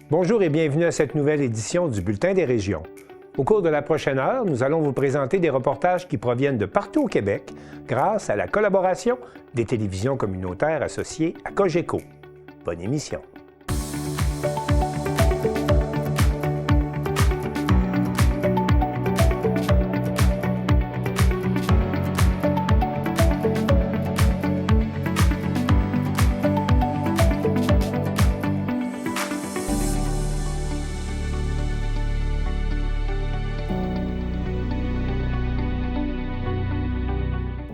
Bonjour et bienvenue à cette nouvelle édition du Bulletin des régions. Au cours de la prochaine heure, nous allons vous présenter des reportages qui proviennent de partout au Québec grâce à la collaboration des télévisions communautaires associées à Cogeco. Bonne émission.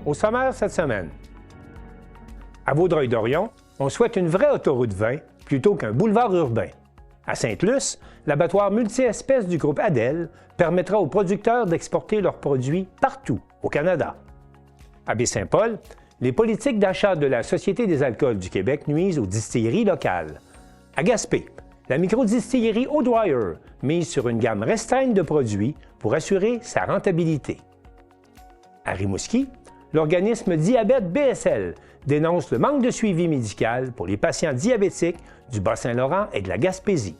Au sommaire cette semaine, à Vaudreuil-Dorion, on souhaite une vraie autoroute 20 plutôt qu'un boulevard urbain. À Sainte-Luce, l'abattoir multi-espèces du groupe Adel permettra aux producteurs d'exporter leurs produits partout au Canada. À Baie-Saint-Paul, les politiques d'achat de la Société des alcools du Québec nuisent aux distilleries locales. À Gaspé, la microdistillerie O'Dwyer mise sur une gamme restreinte de produits pour assurer sa rentabilité. À Rimouski, l'organisme Diabète BSL dénonce le manque de suivi médical pour les patients diabétiques du Bas-Saint-Laurent et de la Gaspésie.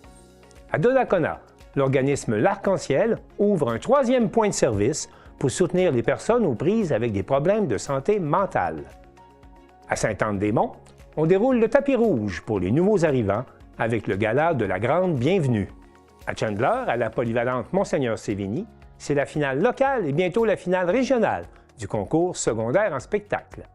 À Donnacona, l'organisme L'Arc-en-Ciel ouvre un troisième point de service pour soutenir les personnes aux prises avec des problèmes de santé mentale. À Sainte-Anne-des-Monts, on déroule le tapis rouge pour les nouveaux arrivants avec le gala de la Grande Bienvenue. À Chandler, à la polyvalente Monseigneur-Sévigny, c'est la finale locale et bientôt la finale régionale du concours secondaire en spectacle.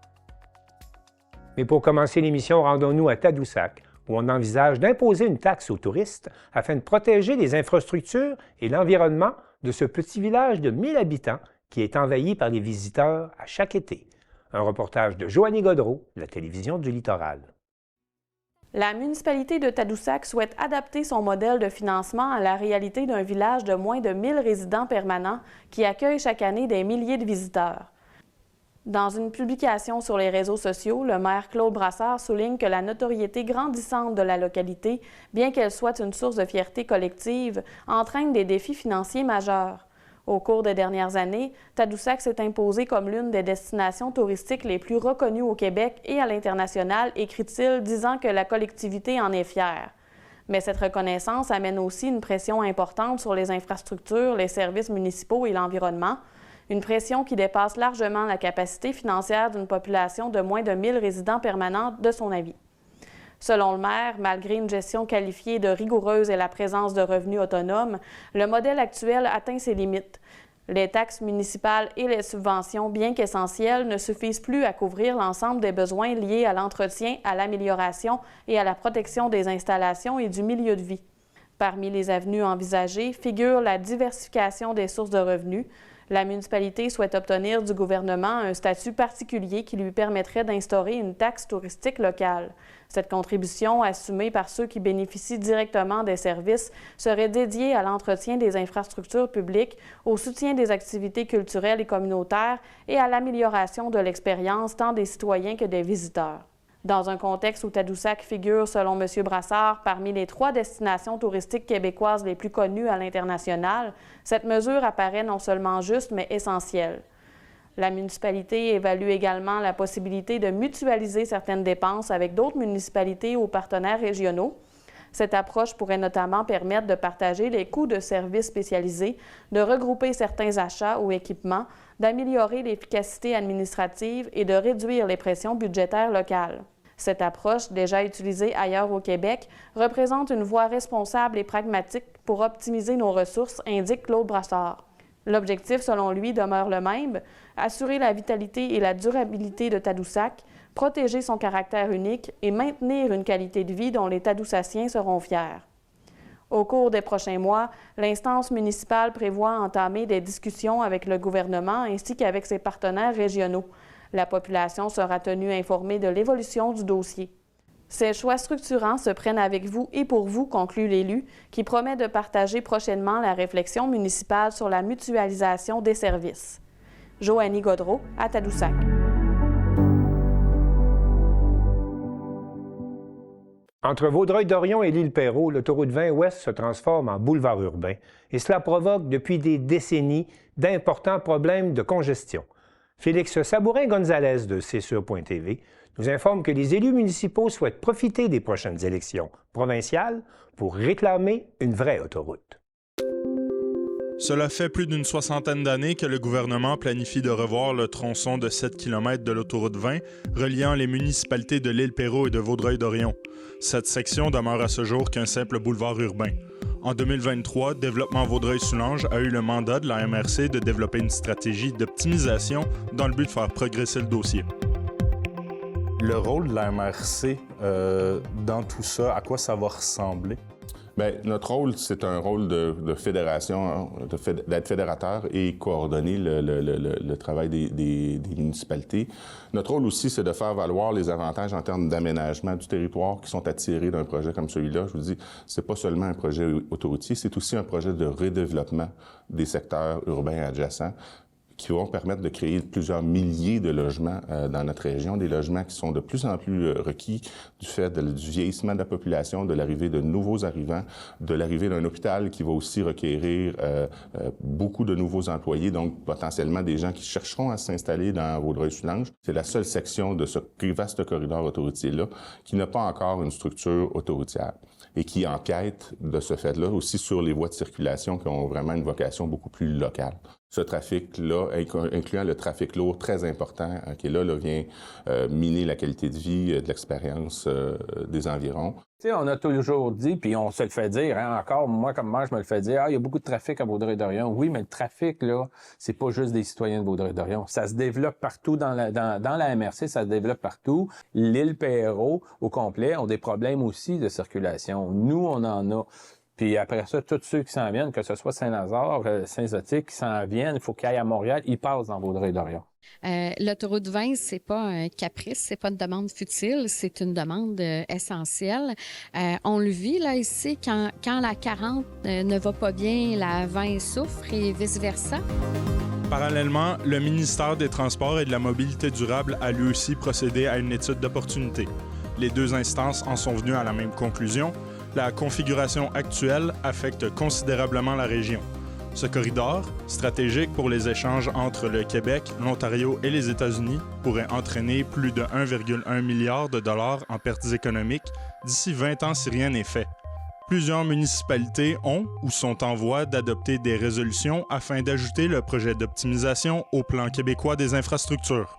Mais pour commencer l'émission, rendons-nous à Tadoussac, où on envisage d'imposer une taxe aux touristes afin de protéger les infrastructures et l'environnement de ce petit village de 1000 habitants qui est envahi par les visiteurs à chaque été. Un reportage de Joanie Gaudreau, de la télévision du Littoral. La municipalité de Tadoussac souhaite adapter son modèle de financement à la réalité d'un village de moins de 1000 résidents permanents qui accueille chaque année des milliers de visiteurs. Dans une publication sur les réseaux sociaux, le maire Claude Brassard souligne que la notoriété grandissante de la localité, bien qu'elle soit une source de fierté collective, entraîne des défis financiers majeurs. Au cours des dernières années, Tadoussac s'est imposé comme l'une des destinations touristiques les plus reconnues au Québec et à l'international, écrit-il, disant que la collectivité en est fière. Mais cette reconnaissance amène aussi une pression importante sur les infrastructures, les services municipaux et l'environnement, une pression qui dépasse largement la capacité financière d'une population de moins de 1000 résidents permanents, de son avis. Selon le maire, malgré une gestion qualifiée de rigoureuse et la présence de revenus autonomes, le modèle actuel atteint ses limites. Les taxes municipales et les subventions, bien qu'essentielles, ne suffisent plus à couvrir l'ensemble des besoins liés à l'entretien, à l'amélioration et à la protection des installations et du milieu de vie. Parmi les avenues envisagées figure la diversification des sources de revenus. La municipalité souhaite obtenir du gouvernement un statut particulier qui lui permettrait d'instaurer une taxe touristique locale. Cette contribution, assumée par ceux qui bénéficient directement des services, serait dédiée à l'entretien des infrastructures publiques, au soutien des activités culturelles et communautaires et à l'amélioration de l'expérience tant des citoyens que des visiteurs. Dans un contexte où Tadoussac figure, selon M. Brassard, parmi les 3 destinations touristiques québécoises les plus connues à l'international, cette mesure apparaît non seulement juste, mais essentielle. La municipalité évalue également la possibilité de mutualiser certaines dépenses avec d'autres municipalités ou partenaires régionaux. Cette approche pourrait notamment permettre de partager les coûts de services spécialisés, de regrouper certains achats ou équipements, d'améliorer l'efficacité administrative et de réduire les pressions budgétaires locales. Cette approche, déjà utilisée ailleurs au Québec, représente une voie responsable et pragmatique pour optimiser nos ressources, indique Claude Brassard. L'objectif, selon lui, demeure le même, assurer la vitalité et la durabilité de Tadoussac, protéger son caractère unique et maintenir une qualité de vie dont les Tadoussaciens seront fiers. Au cours des prochains mois, l'instance municipale prévoit entamer des discussions avec le gouvernement ainsi qu'avec ses partenaires régionaux. La population sera tenue informée de l'évolution du dossier. Ces choix structurants se prennent avec vous et pour vous, conclut l'élu, qui promet de partager prochainement la réflexion municipale sur la mutualisation des services. Joanie Gaudreau, à Tadoussac. Entre Vaudreuil-Dorion et l'Île-Perrot, l'autoroute 20 Ouest se transforme en boulevard urbain et cela provoque depuis des décennies d'importants problèmes de congestion. Félix Sabourin-Gonzalez de C'est Sûr.tv nous informe que les élus municipaux souhaitent profiter des prochaines élections provinciales pour réclamer une vraie autoroute. Cela fait plus d'une soixantaine d'années que le gouvernement planifie de revoir le tronçon de 7 km de l'autoroute 20 reliant les municipalités de l'Île-Perrot et de Vaudreuil-Dorion. Cette section demeure à ce jour qu'un simple boulevard urbain. En 2023, Développement Vaudreuil-Soulanges a eu le mandat de la MRC de développer une stratégie d'optimisation dans le but de faire progresser le dossier. Le rôle de la MRC dans tout ça, à quoi ça va ressembler? Bien, notre rôle, c'est un rôle de fédération, d'être fédérateur et coordonner le travail des municipalités. Notre rôle aussi, c'est de faire valoir les avantages en termes d'aménagement du territoire qui sont attirés d'un projet comme celui-là. Je vous dis, c'est pas seulement un projet autoroutier, c'est aussi un projet de redéveloppement des secteurs urbains adjacents qui vont permettre de créer plusieurs milliers de logements dans notre région, des logements qui sont de plus en plus requis du fait du vieillissement de la population, de l'arrivée de nouveaux arrivants, de l'arrivée d'un hôpital qui va aussi requérir beaucoup de nouveaux employés, donc potentiellement des gens qui chercheront à s'installer dans Vaudreuil-Soulanges. C'est la seule section de ce vaste corridor autoroutier-là qui n'a pas encore une structure autoroutière et qui enquête de ce fait-là aussi sur les voies de circulation qui ont vraiment une vocation beaucoup plus locale. Ce trafic-là, incluant le trafic lourd très important qui est là, vient miner la qualité de vie, de l'expérience des environs. Tu sais, on a toujours dit, puis on se le fait dire, hein, encore, moi comme maire, je me le fais dire, il y a beaucoup de trafic à Vaudreuil-Dorion. Oui, mais le trafic, là, c'est pas juste des citoyens de Vaudreuil-Dorion. Ça se développe partout dans la MRC, ça se développe partout. L'Île-Perrot, au complet, ont des problèmes aussi de circulation. Nous, on en a. Puis après ça, tous ceux qui s'en viennent, que ce soit Saint-Lazare, Saint-Zotique, qui s'en viennent, il faut qu'ils aillent à Montréal, ils passent dans Vaudreuil-Dorion. L'autoroute 20, c'est pas un caprice, c'est pas une demande futile, c'est une demande essentielle. On le vit là ici, quand la 40 ne va pas bien, la 20 souffre et vice-versa. Parallèlement, le ministère des Transports et de la Mobilité durable a lui aussi procédé à une étude d'opportunité. Les deux instances en sont venues à la même conclusion. La configuration actuelle affecte considérablement la région. Ce corridor, stratégique pour les échanges entre le Québec, l'Ontario et les États-Unis, pourrait entraîner plus de 1,1 milliard de dollars en pertes économiques d'ici 20 ans si rien n'est fait. Plusieurs municipalités ont ou sont en voie d'adopter des résolutions afin d'ajouter le projet d'optimisation au plan québécois des infrastructures.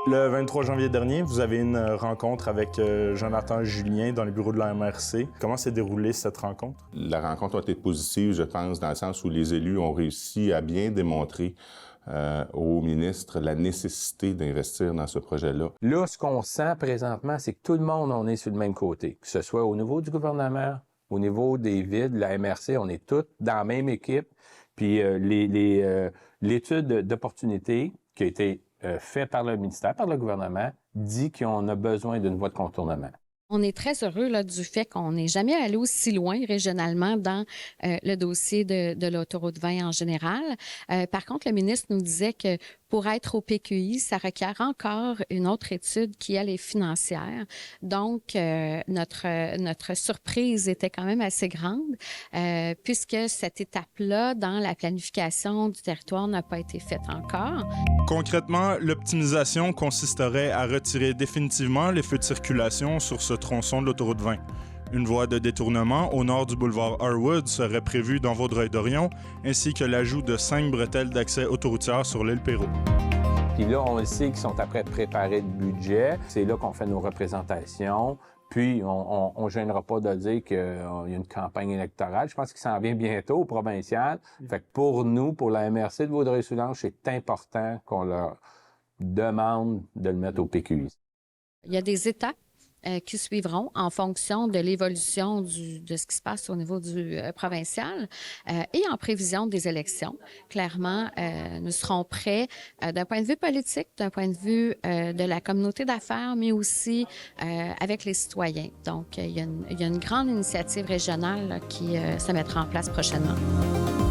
Le 23 janvier dernier, vous avez une rencontre avec Jonathan Julien dans les bureaux de la MRC. Comment s'est déroulée cette rencontre? La rencontre a été positive, je pense, dans le sens où les élus ont réussi à bien démontrer au ministre la nécessité d'investir dans ce projet-là. Là, ce qu'on sent présentement, c'est que tout le monde, on est sur le même côté. Que ce soit au niveau du gouvernement, au niveau des villes, de la MRC, on est tous dans la même équipe. Puis l'étude d'opportunité qui a été fait par le ministère, par le gouvernement, dit qu'on a besoin d'une voie de contournement. On est très heureux là, du fait qu'on n'est jamais allé aussi loin régionalement dans le dossier de l'autoroute 20 en général. Par contre, le ministre nous disait que pour être au PQI, ça requiert encore une autre étude qui, elle, est financière. Donc, notre surprise était quand même assez grande puisque cette étape-là dans la planification du territoire n'a pas été faite encore. Concrètement, l'optimisation consisterait à retirer définitivement les feux de circulation sur ce tronçon de l'autoroute 20. Une voie de détournement au nord du boulevard Harwood serait prévue dans Vaudreuil-Dorion, ainsi que l'ajout de 5 bretelles d'accès autoroutières sur l'Île-Perrot. Puis là, on le sait qu'ils sont après de préparer le budget. C'est là qu'on fait nos représentations. Puis, on ne gênera pas de dire qu'il y a une campagne électorale. Je pense qu'il s'en vient bientôt au provincial. Fait que pour nous, pour la MRC de Vaudreuil-Soulanges, c'est important qu'on leur demande de le mettre au PQI. Il y a des étapes qui suivront en fonction de l'évolution de ce qui se passe au niveau du provincial et en prévision des élections. Clairement, nous serons prêts d'un point de vue politique, d'un point de vue de la communauté d'affaires, mais aussi avec les citoyens. Donc, il y a une grande initiative régionale là, qui se mettra en place prochainement.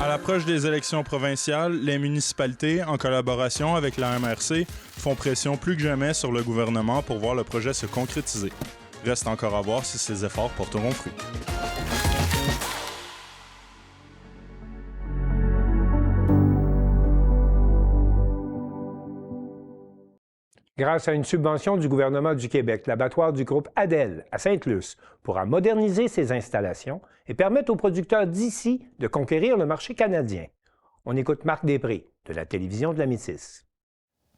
À l'approche des élections provinciales, les municipalités, en collaboration avec la MRC, font pression plus que jamais sur le gouvernement pour voir le projet se concrétiser. Reste encore à voir si ces efforts porteront fruit. Grâce à une subvention du gouvernement du Québec, l'abattoir du groupe Adel à Sainte-Luce pourra moderniser ses installations et permettre aux producteurs d'ici de conquérir le marché canadien. On écoute Marc Després de la télévision de la Métis.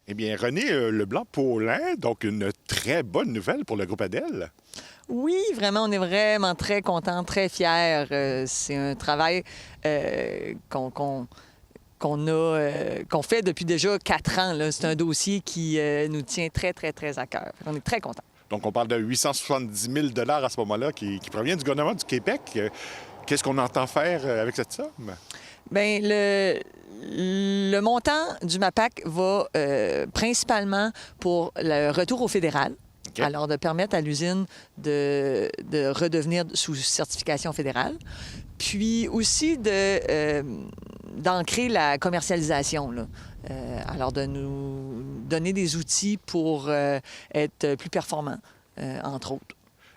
Eh bien, René Leblanc-Paulin, donc une très bonne nouvelle pour le groupe Adel. Oui, vraiment, on est vraiment très contents, très fiers. C'est un travail qu'on fait depuis déjà 4 ans. C'est un dossier qui nous tient très, très, très à cœur. On est très contents. Donc, on parle de 870 000 $ à ce moment-là qui provient du gouvernement du Québec. Qu'est-ce qu'on entend faire avec cette somme? Bien, le montant du MAPAC va principalement pour le retour au fédéral. Okay. Alors, de permettre à l'usine de redevenir sous certification fédérale. Puis aussi d'ancrer la commercialisation, là. Alors, de nous donner des outils pour être plus performants, entre autres.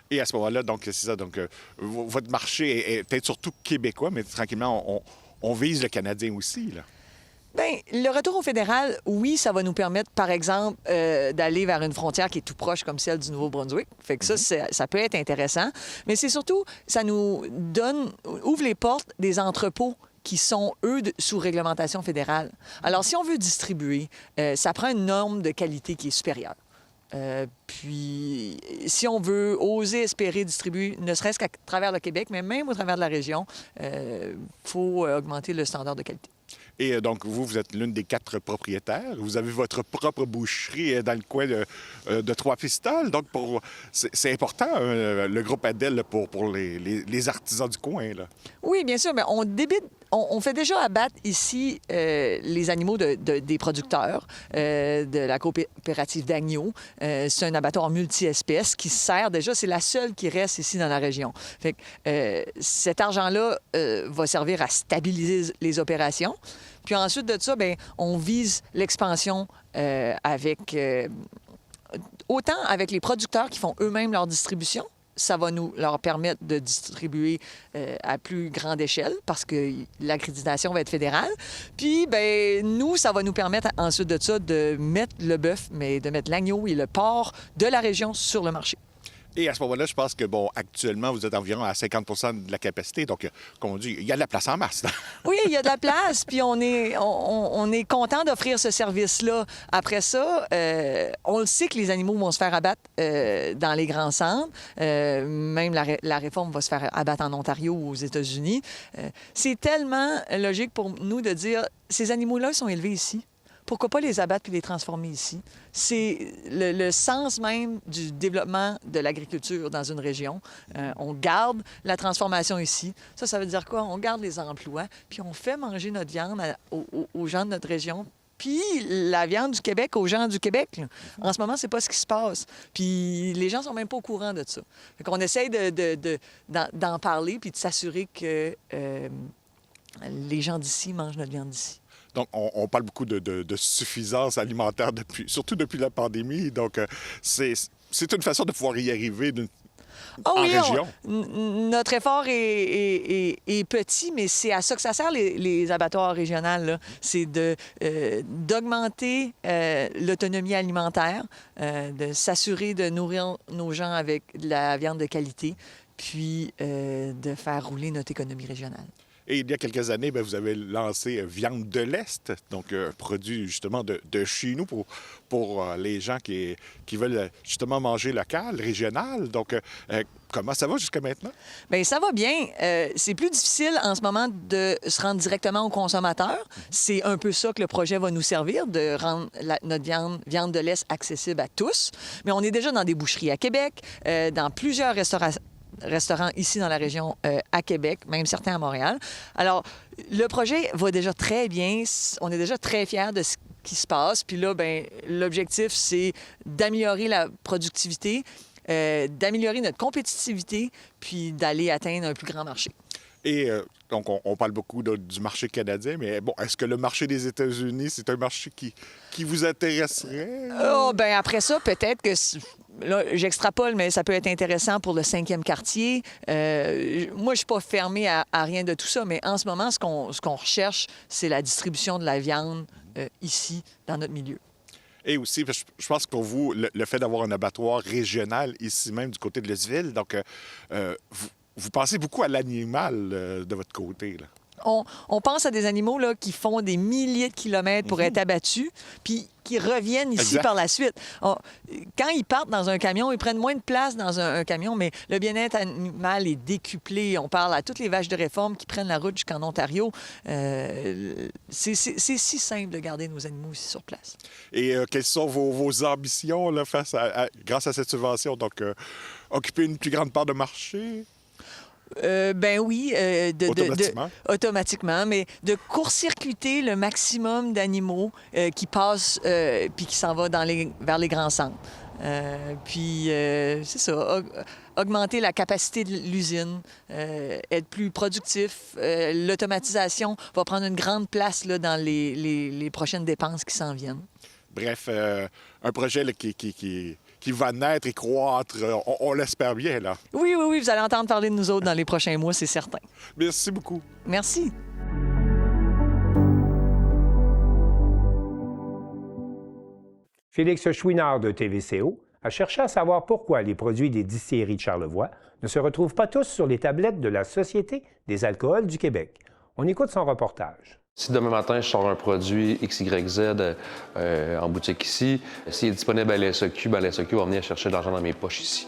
Et à ce moment-là, donc, c'est ça. Donc, votre marché est peut-être surtout québécois, mais tranquillement, on vise le Canadien aussi, là. Bien, le retour au fédéral, oui, ça va nous permettre, par exemple, d'aller vers une frontière qui est tout proche comme celle du Nouveau-Brunswick. Fait que ça peut être intéressant. Mais c'est surtout, ça nous ouvre les portes des entrepôts qui sont, eux, sous réglementation fédérale. Alors, si on veut distribuer, ça prend une norme de qualité qui est supérieure. Puis, si on veut oser espérer distribuer, ne serait-ce qu'à travers le Québec, mais même au travers de la région, il faut augmenter le standard de qualité. Et donc, vous êtes l'une des 4 propriétaires. Vous avez votre propre boucherie dans le coin de Trois-Pistoles. Donc, c'est important, le groupe Adel, pour les artisans du coin, là. Oui, bien sûr. Mais on fait déjà abattre ici les animaux des producteurs de la coopérative d'agneaux. C'est un abattoir multi-espèces qui sert déjà, c'est la seule qui reste ici dans la région. Fait que cet argent-là va servir à stabiliser les opérations. Puis ensuite de ça, bien, on vise l'expansion autant avec les producteurs qui font eux-mêmes leur distribution. Ça va leur permettre de distribuer à plus grande échelle parce que l'accréditation va être fédérale. Puis, bien, nous, ça va nous permettre ensuite de ça de mettre le bœuf, mais de mettre l'agneau et le porc de la région sur le marché. Et à ce moment-là, je pense que, bon, actuellement, vous êtes environ à 50 % de la capacité. Donc, comme on dit, il y a de la place en masse. Oui, il y a de la place. Puis on est content d'offrir ce service-là. Après ça, on le sait que les animaux vont se faire abattre dans les grands centres. Même la réforme va se faire abattre en Ontario ou aux États-Unis. C'est tellement logique pour nous de dire, ces animaux-là sont élevés ici. Pourquoi pas les abattre puis les transformer ici? C'est le sens même du développement de l'agriculture dans une région. On garde la transformation ici. Ça veut dire quoi? On garde les emplois, puis on fait manger notre viande aux gens de notre région, puis la viande du Québec aux gens du Québec. Là. En ce moment, c'est pas ce qui se passe. Puis les gens sont même pas au courant de ça. Fait qu'on essaye d'en parler puis de s'assurer que les gens d'ici mangent notre viande d'ici. Donc, on parle beaucoup de suffisance alimentaire, surtout depuis la pandémie. Donc, c'est une façon de pouvoir y arriver en région. Notre effort est petit, mais c'est à ça que ça sert, les abattoirs régionaux, là. C'est d'augmenter l'autonomie alimentaire, de s'assurer de nourrir nos gens avec de la viande de qualité, puis de faire rouler notre économie régionale. Et il y a quelques années, bien, vous avez lancé Viande de l'Est, donc un produit justement de chez nous pour les gens qui veulent justement manger local, régional. Donc, comment ça va jusqu'à maintenant? Bien, ça va bien. C'est plus difficile en ce moment de se rendre directement aux consommateurs. C'est un peu ça que le projet va nous servir, de rendre notre viande de l'Est accessible à tous. Mais on est déjà dans des boucheries à Québec, dans plusieurs restaurants ici dans la région à Québec, même certains à Montréal. Alors, le projet va déjà très bien. On est déjà très fiers de ce qui se passe. Puis là, bien, l'objectif, c'est d'améliorer la productivité, d'améliorer notre compétitivité, puis d'aller atteindre un plus grand marché. Et donc, on parle beaucoup du marché canadien, mais bon, est-ce que le marché des États-Unis, c'est un marché qui vous intéresserait? Oh, bien, après ça, peut-être que... Là, j'extrapole, mais ça peut être intéressant pour le 5e quartier. Moi, je suis pas fermée à rien de tout ça, mais en ce moment, ce qu'on recherche, c'est la distribution de la viande ici, dans notre milieu. Et aussi, je pense que pour vous, le fait d'avoir un abattoir régional ici même du côté de Lewisville, donc vous pensez beaucoup à l'animal de votre côté, là. On pense à des animaux là, qui font des milliers de kilomètres pour être abattus, puis qui reviennent ici par la suite. Quand ils partent dans un camion, ils prennent moins de place dans un camion, mais le bien-être animal est décuplé. On parle à toutes les vaches de réforme qui prennent la route jusqu'en Ontario. C'est si simple de garder nos animaux ici sur place. Et quelles sont vos ambitions là, grâce à cette subvention? Donc, occuper une plus grande part de marché? Ben oui, automatiquement, mais de court-circuiter le maximum d'animaux qui passent puis qui s'en va vers les grands centres. Puis, c'est ça, augmenter la capacité de l'usine, être plus productif. L'automatisation va prendre une grande place là, dans les prochaines dépenses qui s'en viennent. Bref, un projet là, qui va naître et croître. On l'espère bien, là. Oui, vous allez entendre parler de nous autres dans les prochains mois, c'est certain. Merci beaucoup. Merci. Félix Chouinard de TVCO a cherché à savoir pourquoi les produits des distilleries de Charlevoix ne se retrouvent pas tous sur les tablettes de la Société des alcools du Québec. On écoute son reportage. Si demain matin, je sors un produit XYZ en boutique ici, s'il est disponible à la SAQ, la SAQ va venir chercher de l'argent dans mes poches ici.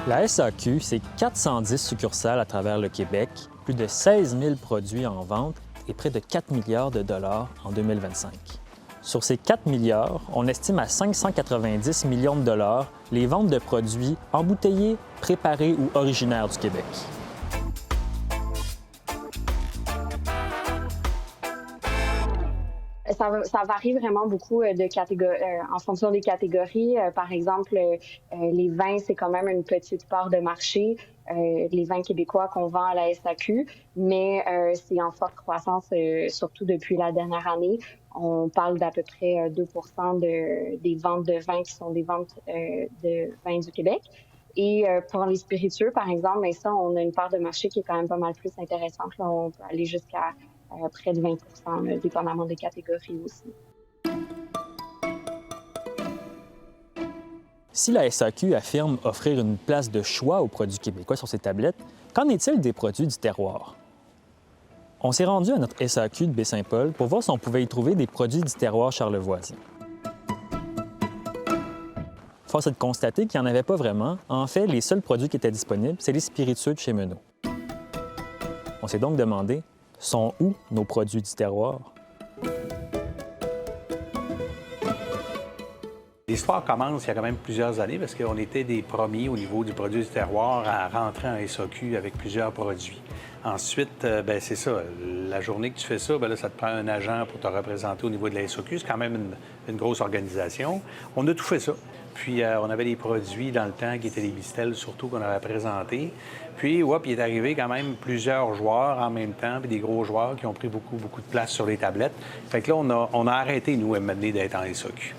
La SAQ, c'est 410 succursales à travers le Québec, plus de 16 000 produits en vente et près de 4 milliards de dollars en 2025. Sur ces 4 milliards, on estime à 590 millions de dollars les ventes de produits embouteillés, préparés ou originaires du Québec. Ça varie vraiment beaucoup en fonction des catégories. Par exemple, les vins, c'est quand même une petite part de marché. Les vins québécois qu'on vend à la SAQ, mais c'est en forte croissance, surtout depuis la dernière année. On parle d'à peu près 2 % des ventes de vins qui sont des ventes de vins du Québec. Et pour les spiritueux, par exemple, mais ça, on a une part de marché qui est quand même pas mal plus intéressante. Là, on peut aller jusqu'à près de 20 %, dépendamment des catégories aussi. Si la SAQ affirme offrir une place de choix aux produits québécois sur ses tablettes, qu'en est-il des produits du terroir? On s'est rendu à notre SAQ de Baie-Saint-Paul pour voir si on pouvait y trouver des produits du terroir charlevoisien. Force est de constater qu'il n'y en avait pas vraiment. En fait, les seuls produits qui étaient disponibles, c'est les spiritueux de chez Menot. On s'est donc demandé, sont où nos produits du terroir? L'histoire commence il y a quand même plusieurs années parce qu'on était des premiers au niveau du produit du terroir à rentrer en SAQ avec plusieurs produits. Ensuite, c'est ça. La journée que tu fais ça, là, ça te prend un agent pour te représenter au niveau de la SAQ. C'est quand même une grosse organisation. On a tout fait ça. Puis, on avait des produits dans le temps qui étaient des mistels, surtout, qu'on avait présentés. Puis, il est arrivé quand même plusieurs joueurs en même temps, puis des gros joueurs qui ont pris beaucoup de place sur les tablettes. Fait que là, on a arrêté, nous, à un moment donné, d'être en SAQ.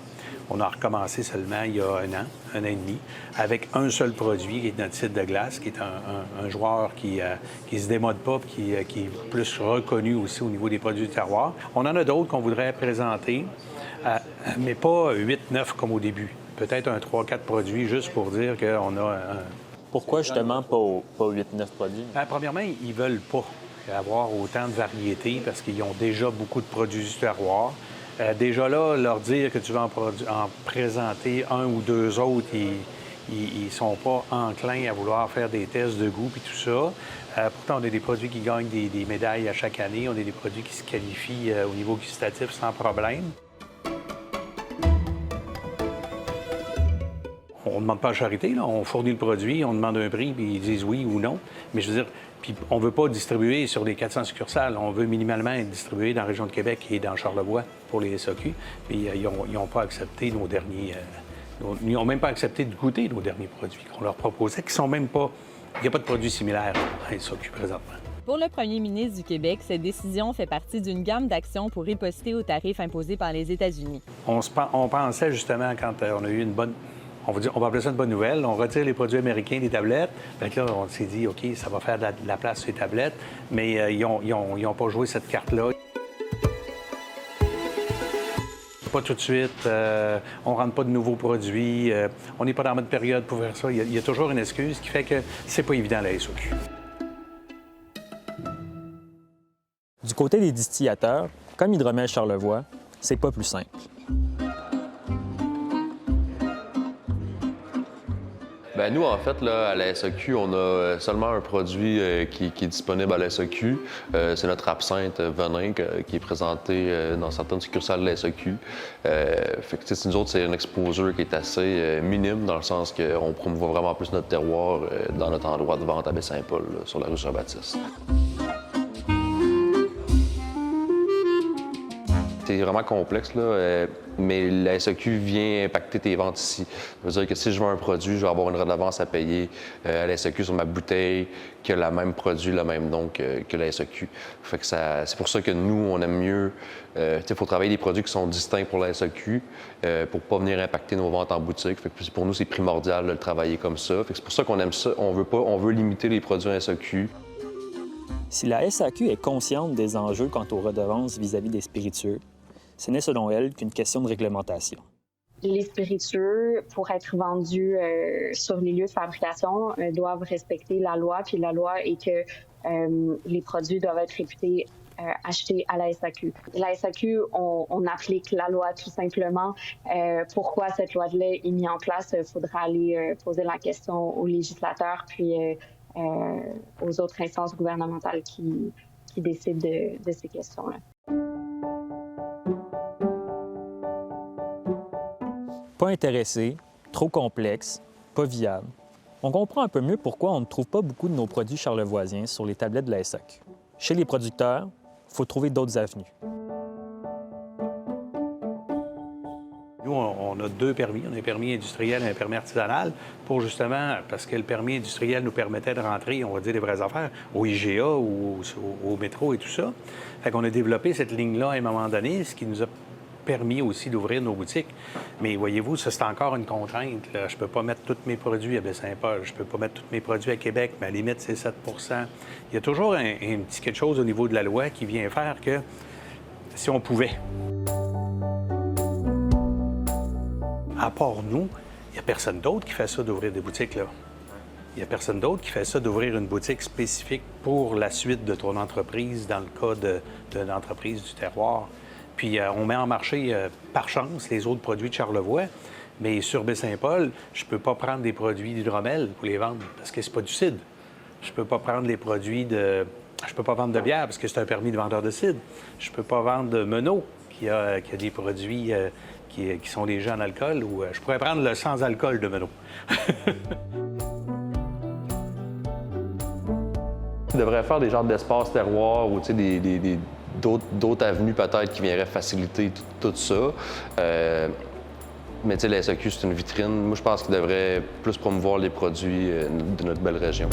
On a recommencé seulement il y a un an et demi, avec un seul produit, qui est notre cidre de glace, qui est un joueur qui se démode pas, qui est plus reconnu aussi au niveau des produits du terroir. On en a d'autres qu'on voudrait présenter, mais pas 8-9 comme au début. Peut-être un 3-4 produits, juste pour dire qu'on a un... Pourquoi justement pas 8-9 produits? Premièrement, ils veulent pas avoir autant de variétés parce qu'ils ont déjà beaucoup de produits du terroir. Déjà là, leur dire que tu vas en présenter un ou deux autres, ils sont pas enclins à vouloir faire des tests de goût et tout ça. Pourtant, on a des produits qui gagnent des médailles à chaque année. On a des produits qui se qualifient au niveau gustatif sans problème. On ne demande pas à charité, là. On fournit le produit, on demande un prix, puis ils disent oui ou non. Mais je veux dire, puis on ne veut pas distribuer sur les 400 succursales. On veut minimalement être distribué dans la région de Québec et dans Charlevoix pour les SAQ. Puis ils n'ont pas accepté nos derniers... ils n'ont même pas accepté de goûter nos derniers produits qu'on leur proposait, qui sont même pas... Il n'y a pas de produits similaires à SAQ présentement. Pour le premier ministre du Québec, cette décision fait partie d'une gamme d'actions pour riposter aux tarifs imposés par les États-Unis. On pensait justement, quand on a eu une bonne... On va appeler ça une bonne nouvelle. On retire les produits américains des tablettes. Fait que là, on s'est dit, OK, ça va faire de la place sur les tablettes, mais ils n'ont pas joué cette carte-là. pas tout de suite, on ne rentre pas de nouveaux produits, on n'est pas dans la bonne période pour faire ça. Il y a toujours une excuse qui fait que c'est pas évident à la SAQ. Du côté des distillateurs, comme Hydromel Charlevoix, c'est pas plus simple. Bien, nous, en fait, là, à la SAQ, on a seulement un produit qui est disponible à la SAQ. C'est notre absinthe venin qui est présenté dans certaines succursales de la SAQ. Fait que, nous autres, c'est une exposure qui est assez minime, dans le sens qu'on promouvoit vraiment plus notre terroir dans notre endroit de vente à Baie-Saint-Paul, sur la rue Jean-Baptiste. C'est vraiment complexe, là, mais la SAQ vient impacter tes ventes ici. Ça veut dire que si je vends un produit, je vais avoir une redevance à payer à la SAQ sur ma bouteille qui a le même produit, le même nom que la SAQ. Fait que c'est pour ça que nous, on aime mieux... il faut travailler des produits qui sont distincts pour la SAQ pour pas venir impacter nos ventes en boutique. Fait que pour nous, c'est primordial de le travailler comme ça. Fait que c'est pour ça qu'on aime ça. On veut limiter les produits en SAQ. Si la SAQ est consciente des enjeux quant aux redevances vis-à-vis des spiritueux, ce n'est selon elle qu'une question de réglementation. Les spiritueux, pour être vendus sur les lieux de fabrication, doivent respecter la loi. Puis la loi est que les produits doivent être réputés achetés à la SAQ. La SAQ, on applique la loi tout simplement. Pourquoi cette loi-là est mise en place? Il faudra aller poser la question aux législateurs puis aux autres instances gouvernementales qui décident de ces questions-là. Pas intéressé, trop complexe, pas viable. On comprend un peu mieux pourquoi on ne trouve pas beaucoup de nos produits charlevoisiens sur les tablettes de la SAQ. Chez les producteurs, il faut trouver d'autres avenues. Nous, on a 2 permis. On a un permis industriel et un permis artisanal pour justement, parce que le permis industriel nous permettait de rentrer, on va dire, des vraies affaires, au IGA ou au métro et tout ça. Fait qu'on a développé cette ligne-là à un moment donné, ce qui nous a permis aussi d'ouvrir nos boutiques. Mais voyez-vous, ça, c'est encore une contrainte, là. Je ne peux pas mettre tous mes produits à Baie-Saint-Paul. Je ne peux pas mettre tous mes produits à Québec, mais à la limite, c'est 7 Il y a toujours un petit quelque chose au niveau de la loi qui vient faire que si on pouvait. À part nous, il n'y a personne d'autre qui fait ça d'ouvrir des boutiques, là. Il n'y a personne d'autre qui fait ça d'ouvrir une boutique spécifique pour la suite de ton entreprise, dans le cas de l'entreprise du terroir. Puis on met en marché, par chance, les autres produits de Charlevoix. Mais sur Baie-Saint-Paul, je ne peux pas prendre des produits d'hydromel pour les vendre parce que c'est pas du cidre. Je ne peux pas prendre les produits de... Je peux pas vendre de bière parce que c'est un permis de vendeur de cidre. Je ne peux pas vendre de Menot qui a des produits qui sont légers en alcool. Ou je pourrais prendre le sans-alcool de Menot. On devrait faire des genres d'espaces terroirs ou d'autres avenues peut-être qui viendraient faciliter tout ça. Mais la SAQ, c'est une vitrine. Moi, je pense qu'il devrait plus promouvoir les produits de notre belle région.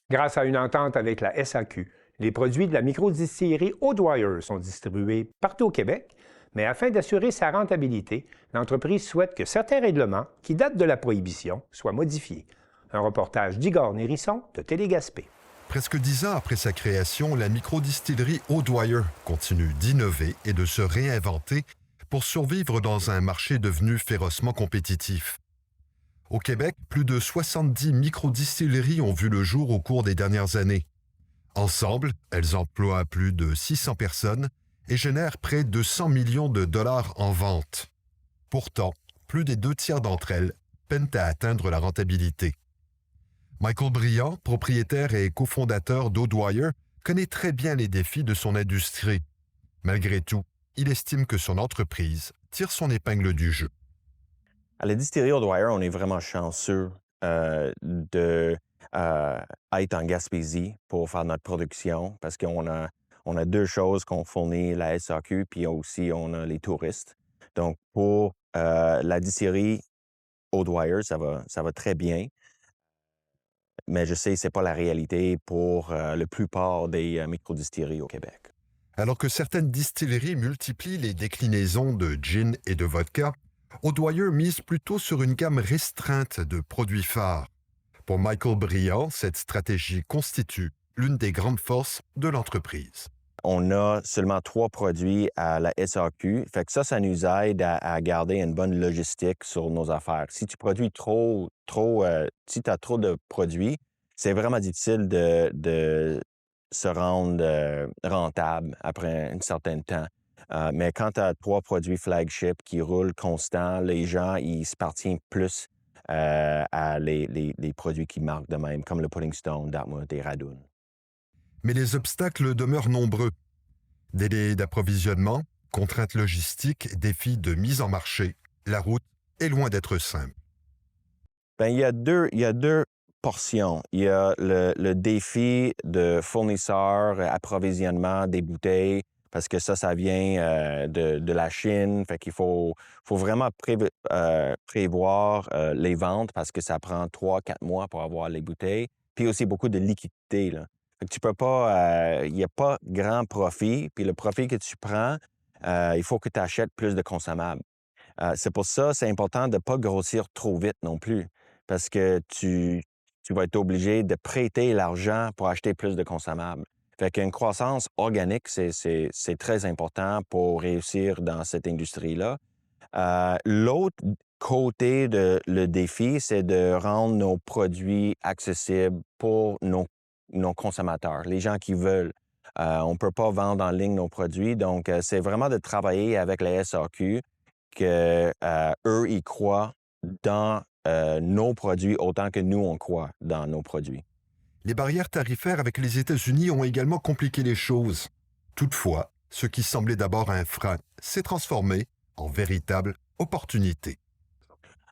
Grâce à une entente avec la SAQ, les produits de la microdistillerie O'Dwyer sont distribués partout au Québec, mais afin d'assurer sa rentabilité, l'entreprise souhaite que certains règlements qui datent de la prohibition soient modifiés. Un reportage d'Igor Nérisson de Télé-Gaspé. Presque 10 ans après sa création, la microdistillerie O'Dwyer continue d'innover et de se réinventer pour survivre dans un marché devenu férocement compétitif. Au Québec, plus de 70 microdistilleries ont vu le jour au cours des dernières années. Ensemble, elles emploient plus de 600 personnes et génèrent près de 100 millions de dollars en vente. Pourtant, plus des 2/3 d'entre elles peinent à atteindre la rentabilité. Michael Briand, propriétaire et cofondateur d'O'Dwyer, connaît très bien les défis de son industrie. Malgré tout, il estime que son entreprise tire son épingle du jeu. À la distillerie O'Dwyer, on est vraiment chanceux d'être en Gaspésie pour faire notre production parce qu'on a 2 choses qu'on fournit, la SAQ, puis aussi on a les touristes. Donc, pour la distillerie O'Dwyer, ça va très bien. Mais je sais que ce n'est pas la réalité pour la plupart des microdistilleries au Québec. Alors que certaines distilleries multiplient les déclinaisons de gin et de vodka, O'Dwyer mise plutôt sur une gamme restreinte de produits phares. Pour Michael Briand, cette stratégie constitue l'une des grandes forces de l'entreprise. On a seulement 3 produits à la SAQ. Fait que ça nous aide à garder une bonne logistique sur nos affaires. Si tu produis si tu as trop de produits, c'est vraiment difficile de se rendre rentable après un certain temps. Mais quand tu as 3 produits flagship qui roulent constant, les gens, ils se partiennent plus à les produits qui marquent de même, comme le Pudding Stone, Dartmouth et Radun. Mais les obstacles demeurent nombreux. Délais d'approvisionnement, contraintes logistiques, défis de mise en marché, la route est loin d'être simple. Bien, il y a deux portions. Il y a le défi de fournisseurs, approvisionnement des bouteilles, parce que ça vient de la Chine. Fait qu'il faut vraiment prévoir les ventes, parce que ça prend 3-4 mois pour avoir les bouteilles. Puis aussi beaucoup de liquidité, là. Fait que tu peux pas, il n'y a pas grand profit, puis le profit que tu prends, il faut que tu achètes plus de consommables. C'est pour ça, c'est important de ne pas grossir trop vite non plus, parce que tu vas être obligé de prêter l'argent pour acheter plus de consommables. Fait qu'une croissance organique, c'est très important pour réussir dans cette industrie-là. L'autre côté de le défi, c'est de rendre nos produits accessibles pour nos consommateurs, les gens qui veulent. On ne peut pas vendre en ligne nos produits, donc c'est vraiment de travailler avec la SAQ qu'eux, ils croient dans nos produits autant que nous, on croit dans nos produits. Les barrières tarifaires avec les États-Unis ont également compliqué les choses. Toutefois, ce qui semblait d'abord un frein s'est transformé en véritable opportunité.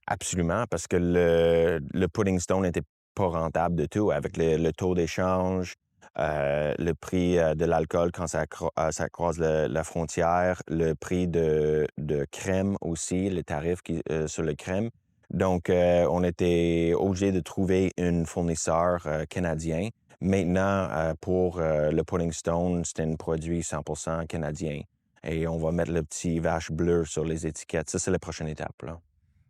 Absolument, parce que le Pudding Stone n'était pas rentable du tout avec le taux d'échange, le prix de l'alcool quand ça croise la frontière, le prix de crème aussi, le tarif sur le crème. Donc, on était obligé de trouver un fournisseur canadien. Maintenant, pour le Pudding Stone, c'est un produit 100% canadien. Et on va mettre le petit vache bleu sur les étiquettes. Ça, c'est la prochaine étape, là.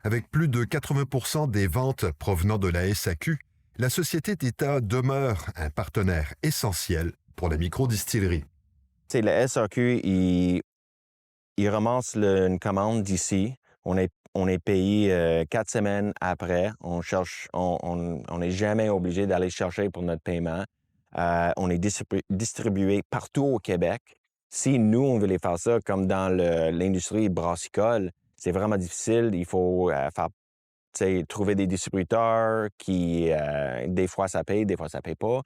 Avec plus de 80% des ventes provenant de la SAQ, la Société d'État demeure un partenaire essentiel pour la microdistillerie. Tu sais, la SAQ, il ramasse une commande d'ici. On est payé 4 semaines après. On n'est jamais obligé d'aller chercher pour notre paiement. On est distribué partout au Québec. Si nous, on veut les faire ça, comme dans l'industrie brassicole, c'est vraiment difficile. Il faut trouver des distributeurs qui, des fois, ça paye, des fois, ça paye pas.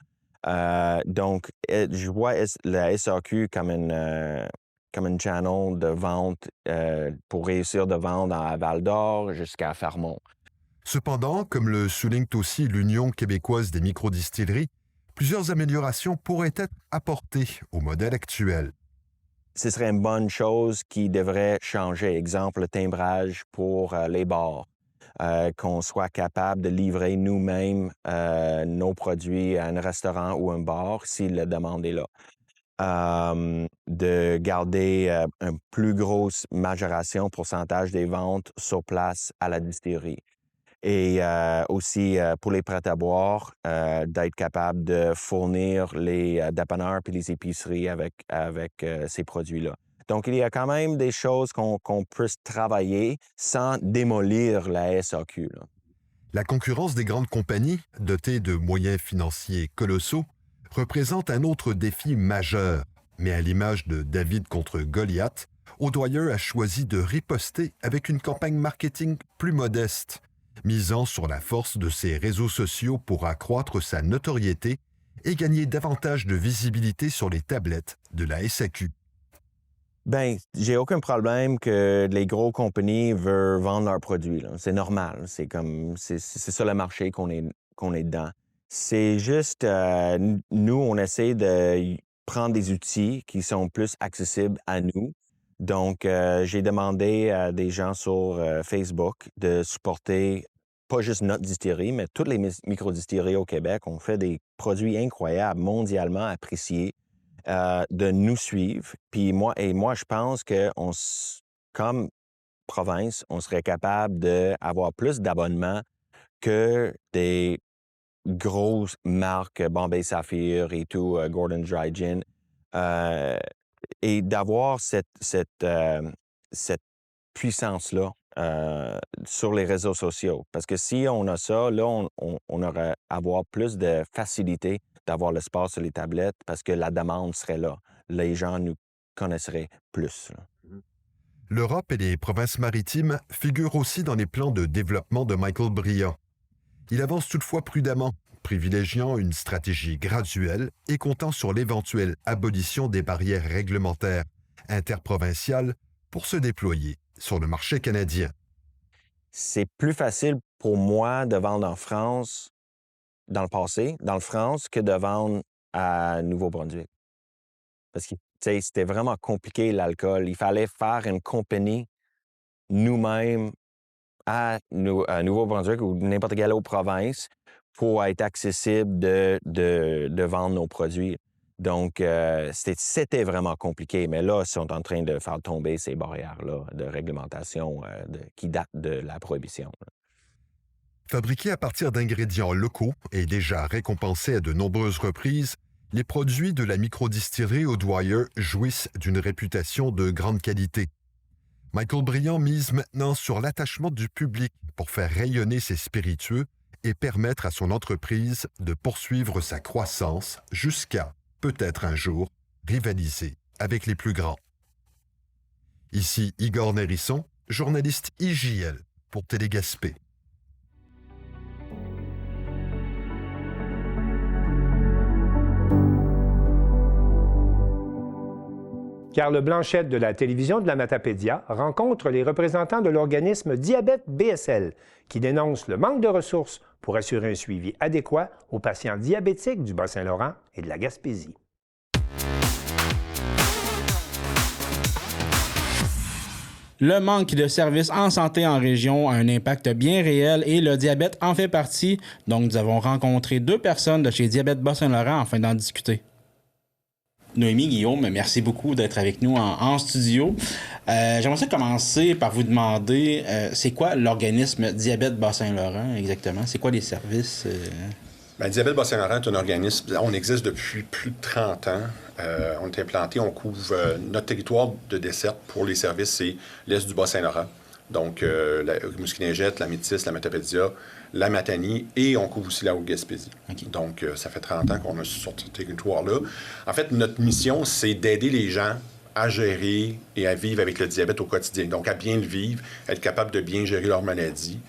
Donc, je vois la SAQ comme une channel de vente pour réussir de vendre à Val-d'Or jusqu'à Fermont. Cependant, comme le souligne aussi l'Union québécoise des microdistilleries, plusieurs améliorations pourraient être apportées au modèle actuel. Ce serait une bonne chose qui devrait changer. Exemple, le timbrage pour les bars. Qu'on soit capable de livrer nous-mêmes nos produits à un restaurant ou un bar si la demande est là. De garder une plus grosse majoration, pourcentage des ventes sur place à la distillerie. Et aussi pour les prêts à boire, d'être capable de fournir les dépanneurs et les épiceries avec ces produits-là. Donc, il y a quand même des choses qu'on peut travailler sans démolir la SAQ, là. La concurrence des grandes compagnies, dotées de moyens financiers colossaux, représente un autre défi majeur. Mais à l'image de David contre Goliath, O'Dwyer a choisi de riposter avec une campagne marketing plus modeste, misant sur la force de ses réseaux sociaux pour accroître sa notoriété et gagner davantage de visibilité sur les tablettes de la SAQ. Bien, j'ai aucun problème que les grosses compagnies veulent vendre leurs produits, là. C'est normal. C'est ça le marché qu'on est dedans. C'est juste, nous, on essaie de prendre des outils qui sont plus accessibles à nous. Donc, j'ai demandé à des gens sur Facebook de supporter pas juste notre distillerie, mais toutes les microdistilleries au Québec. On fait des produits incroyables, mondialement appréciés. De nous suivre. Puis moi, je pense que comme province, on serait capable d'avoir plus d'abonnements que des grosses marques, Bombay Sapphire et tout, Gordon Dry Gin, et d'avoir cette puissance-là sur les réseaux sociaux. Parce que si on a ça, là, on aurait avoir plus de facilité d'avoir le sport sur les tablettes parce que la demande serait là. Les gens nous connaisseraient plus. Là. L'Europe et les provinces maritimes figurent aussi dans les plans de développement de Michael Brillant. Il avance toutefois prudemment, privilégiant une stratégie graduelle et comptant sur l'éventuelle abolition des barrières réglementaires interprovinciales pour se déployer sur le marché canadien. C'est plus facile pour moi de vendre en France, dans le passé, que de vendre à Nouveau-Brunswick. Parce que c'était vraiment compliqué, l'alcool. Il fallait faire une compagnie nous-mêmes à Nouveau-Brunswick ou n'importe quelle autre province pour être accessible de vendre nos produits. Donc, c'était vraiment compliqué. Mais là, ils sont en train de faire tomber ces barrières-là de réglementation qui datent de la prohibition. Fabriqués à partir d'ingrédients locaux et déjà récompensés à de nombreuses reprises, les produits de la microdistillerie O'Dwyer jouissent d'une réputation de grande qualité. Michael Brillant mise maintenant sur l'attachement du public pour faire rayonner ses spiritueux et permettre à son entreprise de poursuivre sa croissance jusqu'à, peut-être un jour, rivaliser avec les plus grands. Ici Igor Nérisson, journaliste IJL pour Télégaspé. Carl Blanchette de la télévision de la Matapédia rencontre les représentants de l'organisme Diabète BSL qui dénonce le manque de ressources pour assurer un suivi adéquat aux patients diabétiques du Bas-Saint-Laurent et de la Gaspésie. Le manque de services en santé en région a un impact bien réel et le diabète en fait partie. Donc, nous avons rencontré 2 personnes de chez Diabète Bas-Saint-Laurent afin d'en discuter. Noémie, Guillaume, merci beaucoup d'être avec nous en studio. J'aimerais ça commencer par vous demander, c'est quoi l'organisme Diabète Bas-Saint-Laurent exactement? C'est quoi les services? Diabète Bas-Saint-Laurent est un organisme, on existe depuis plus de 30 ans. On est implanté, on couvre notre territoire de desserte pour les services, c'est l'est du Bas-Saint-Laurent. Donc, la Rimouski-Lingette, la Métis, la Matapédia, la Matanie, et on couvre aussi la Haute-Gaspésie. Okay. Donc, ça fait 30 ans qu'on est sur ce territoire-là. En fait, notre mission, c'est d'aider les gens à gérer et à vivre avec le diabète au quotidien. Donc, à bien le vivre, être capable de bien gérer leur maladie.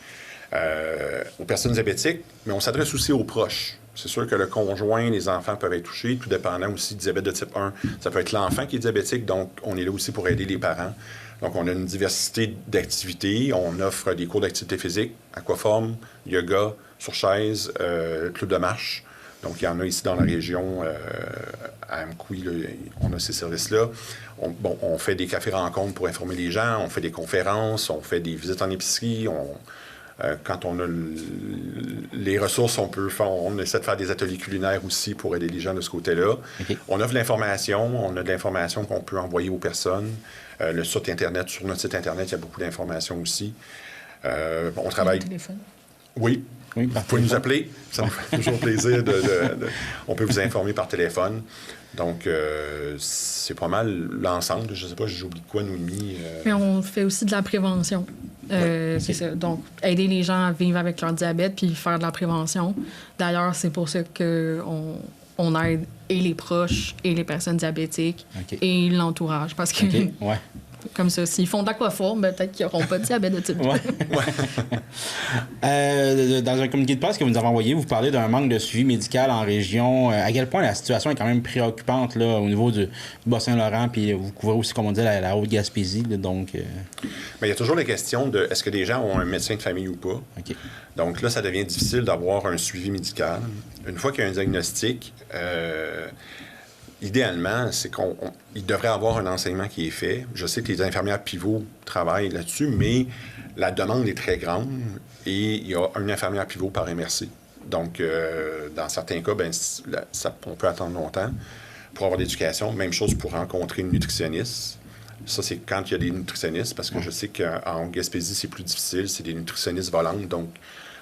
Aux personnes diabétiques, mais on s'adresse aussi aux proches. C'est sûr que le conjoint, les enfants peuvent être touchés, tout dépendant aussi du diabète de type 1. Ça peut être l'enfant qui est diabétique, donc on est là aussi pour aider les parents. Donc, on a une diversité d'activités. On offre des cours d'activité physique, aquaforme, yoga, sur chaise, club de marche. Donc, il y en a ici dans la région, à Amkoui, on a ces services-là. On fait des cafés-rencontres pour informer les gens, on fait des conférences, on fait des visites en épicerie, quand on a les ressources, on essaie de faire des ateliers culinaires aussi pour aider les gens de ce côté-là. Okay. On offre de l'information, on a de l'information qu'on peut envoyer aux personnes. Le site Internet, sur notre site Internet, il y a beaucoup d'informations aussi. On travaille... Téléphone? Oui. Vous pouvez nous appeler, ça nous fait toujours plaisir. On peut vous informer par téléphone. Donc, c'est pas mal l'ensemble. Je ne sais pas, j'oublie quoi, Noémie? Mais on fait aussi de la prévention. C'est ça. Donc, aider les gens à vivre avec leur diabète puis faire de la prévention. D'ailleurs, c'est pour ça qu'on aide et les proches et les personnes diabétiques et l'entourage. Parce que, comme ça, s'ils font de l'aquaforme, peut-être qu'ils n'auront pas de diabète de type 2. Dans un communiqué de presse que vous nous avez envoyé, vous parlez d'un manque de suivi médical en région. À quel point la situation est quand même préoccupante là, au niveau du Bas-Saint-Laurent, puis vous couvrez aussi, comme on dit, la Haute-Gaspésie. Donc, Mais il y a toujours la question de est-ce que les gens ont un médecin de famille ou pas. Okay. Donc là, ça devient difficile d'avoir un suivi médical. Une fois qu'il y a un diagnostic, idéalement, c'est qu'il devrait avoir un enseignement qui est fait. Je sais que les infirmières pivots travaillent là-dessus, mais la demande est très grande et il y a une infirmière pivot par MRC. Donc, dans certains cas, on peut attendre longtemps pour avoir l'éducation. Même chose pour rencontrer une nutritionniste. Ça, c'est quand il y a des nutritionnistes, parce que je sais qu'en Gaspésie, c'est plus difficile. C'est des nutritionnistes volantes, donc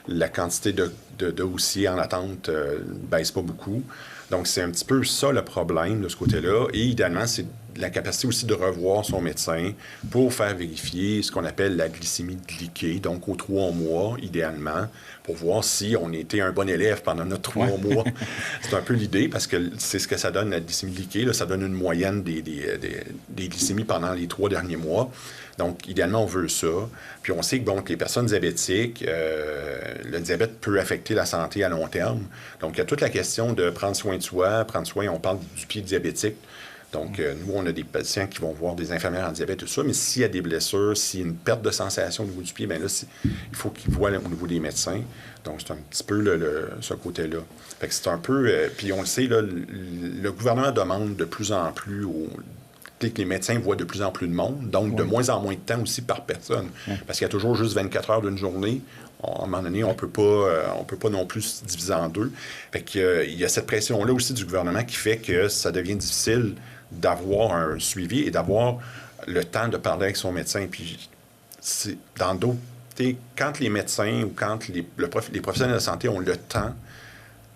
la quantité de dossiers en attente ne baisse pas beaucoup. Donc, c'est un petit peu ça le problème de ce côté-là. Et idéalement, c'est la capacité aussi de revoir son médecin pour faire vérifier ce qu'on appelle la glycémie glyquée, donc aux 3 mois, idéalement, pour voir si on était un bon élève pendant notre 3 mois. C'est un peu l'idée, parce que c'est ce que ça donne, la glycémie glyquée. Là, ça donne une moyenne des glycémies pendant les 3 derniers mois. Donc, idéalement, on veut ça. Puis, on sait que les personnes diabétiques, le diabète peut affecter la santé à long terme. Donc, il y a toute la question de prendre soin de soi. Prendre soin, on parle du pied diabétique. Donc, nous, on a des patients qui vont voir des infirmières en diabète, tout ça. Mais s'il y a des blessures, s'il y a une perte de sensation au niveau du pied, bien là, il faut qu'ils voient au niveau des médecins. Donc, c'est un petit peu ce côté-là. Fait que c'est un peu... puis, on le sait, là, le gouvernement demande de plus en plus que les médecins voient de plus en plus de monde, donc de moins en moins de temps aussi par personne. Parce qu'il y a toujours juste 24 heures d'une journée. À un moment donné, on peut pas non plus se diviser en deux. Fait qu'il y a cette pression-là aussi du gouvernement qui fait que ça devient difficile d'avoir un suivi et d'avoir le temps de parler avec son médecin. Puis, dans d'autres... Quand les médecins ou quand les professionnels de la santé ont le temps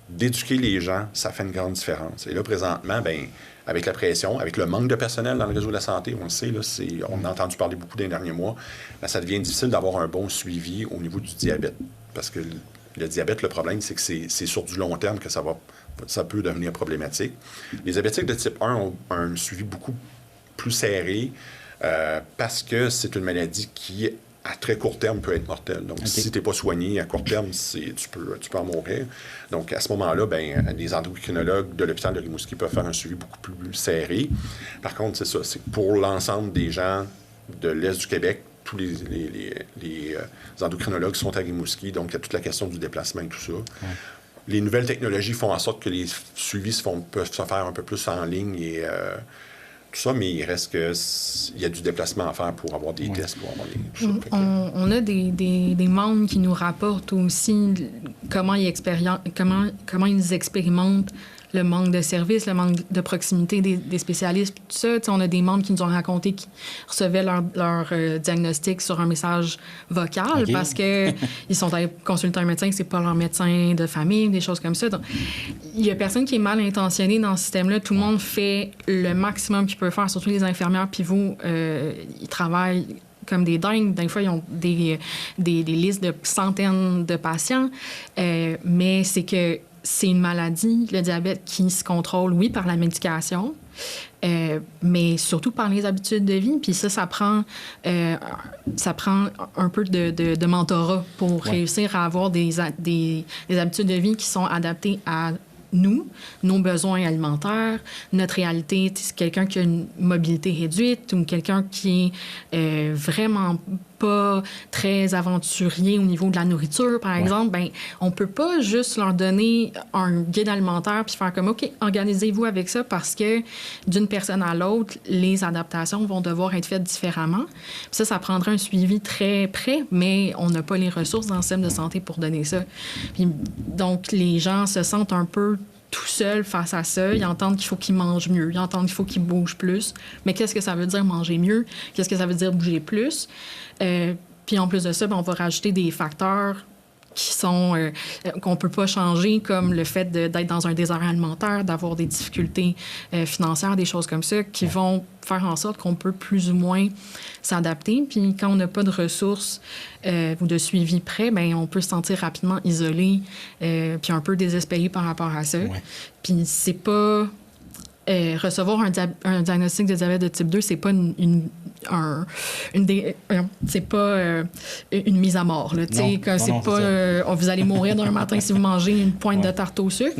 d'éduquer les gens, ça fait une grande différence. Et là, présentement, bien, avec la pression, avec le manque de personnel dans le réseau de la santé, on le sait, là, on a entendu parler beaucoup dans les derniers mois, bien, ça devient difficile d'avoir un bon suivi au niveau du diabète. Parce que le diabète, le problème, c'est que c'est sur du long terme que ça peut devenir problématique. Les diabétiques de type 1 ont un suivi beaucoup plus serré parce que c'est une maladie qui, à très court terme, peut être mortelle. Donc, si tu n'es pas soigné à court terme, tu peux en mourir. Donc, à ce moment-là, bien, les endocrinologues de l'hôpital de Rimouski peuvent faire un suivi beaucoup plus serré. Par contre, c'est ça, c'est pour l'ensemble des gens de l'Est du Québec, tous les endocrinologues sont à Rimouski, donc il y a toute la question du déplacement et tout ça. Les nouvelles technologies font en sorte que les suivis peuvent se faire un peu plus en ligne et... tout ça, mais il reste qu'il y a du déplacement à faire pour avoir des tests, pour avoir tout ça. On a des membres qui nous rapportent aussi comment ils expérimentent le manque de services, le manque de proximité des spécialistes, tout ça. T'sais, on a des membres qui nous ont raconté qu'ils recevaient leur diagnostic sur un message vocal parce qu'ils sont allés consulter un médecin, c'est pas leur médecin de famille, des choses comme ça. Donc, il y a personne qui est mal intentionné dans ce système-là. Tout le monde fait le maximum qu'il peut faire, surtout les infirmières. Puis vous, ils travaillent comme des dingues. Des fois, ils ont des listes de centaines de patients. Mais c'est que c'est une maladie, le diabète, qui se contrôle, oui, par la médication, mais surtout par les habitudes de vie. Puis ça prend un peu de mentorat pour réussir à avoir des habitudes de vie qui sont adaptées à nous, nos besoins alimentaires, notre réalité. C'est quelqu'un qui a une mobilité réduite ou quelqu'un qui est vraiment pas très aventurier au niveau de la nourriture, par exemple, ben on peut pas juste leur donner un guide alimentaire puis faire comme, OK, organisez-vous avec ça parce que d'une personne à l'autre, les adaptations vont devoir être faites différemment. Puis ça prendrait un suivi très près, mais on n'a pas les ressources dans le système de santé pour donner ça. Puis, donc, les gens se sentent un peu tout seuls face à ça. Ils entendent qu'il faut qu'ils mangent mieux. Ils entendent qu'il faut qu'ils bougent plus. Mais qu'est-ce que ça veut dire manger mieux? Qu'est-ce que ça veut dire bouger plus? Puis en plus de ça, ben, on va rajouter des facteurs qui sont qu'on peut pas changer, comme le fait d'être dans un désert alimentaire, d'avoir des difficultés financières, des choses comme ça, qui vont faire en sorte qu'on peut plus ou moins s'adapter. Puis quand on n'a pas de ressources ou de suivi prêt, ben on peut se sentir rapidement isolé puis un peu désespéré par rapport à ça. Puis c'est pas... recevoir un diagnostic de diabète de type 2, c'est pas une mise à mort. Là, c'est pas vous allez mourir d'un matin si vous mangez une pointe de tarte au sucre.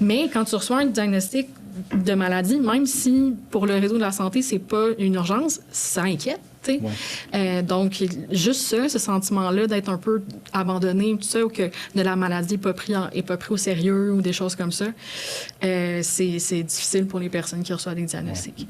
Mais quand tu reçois un diagnostic de maladie, même si pour le réseau de la santé, c'est pas une urgence, ça inquiète. Donc, juste ça, ce sentiment-là d'être un peu abandonné, tout ça, ou que de la maladie n'est pas pris au sérieux ou des choses comme ça, c'est difficile pour les personnes qui reçoivent des diagnostics.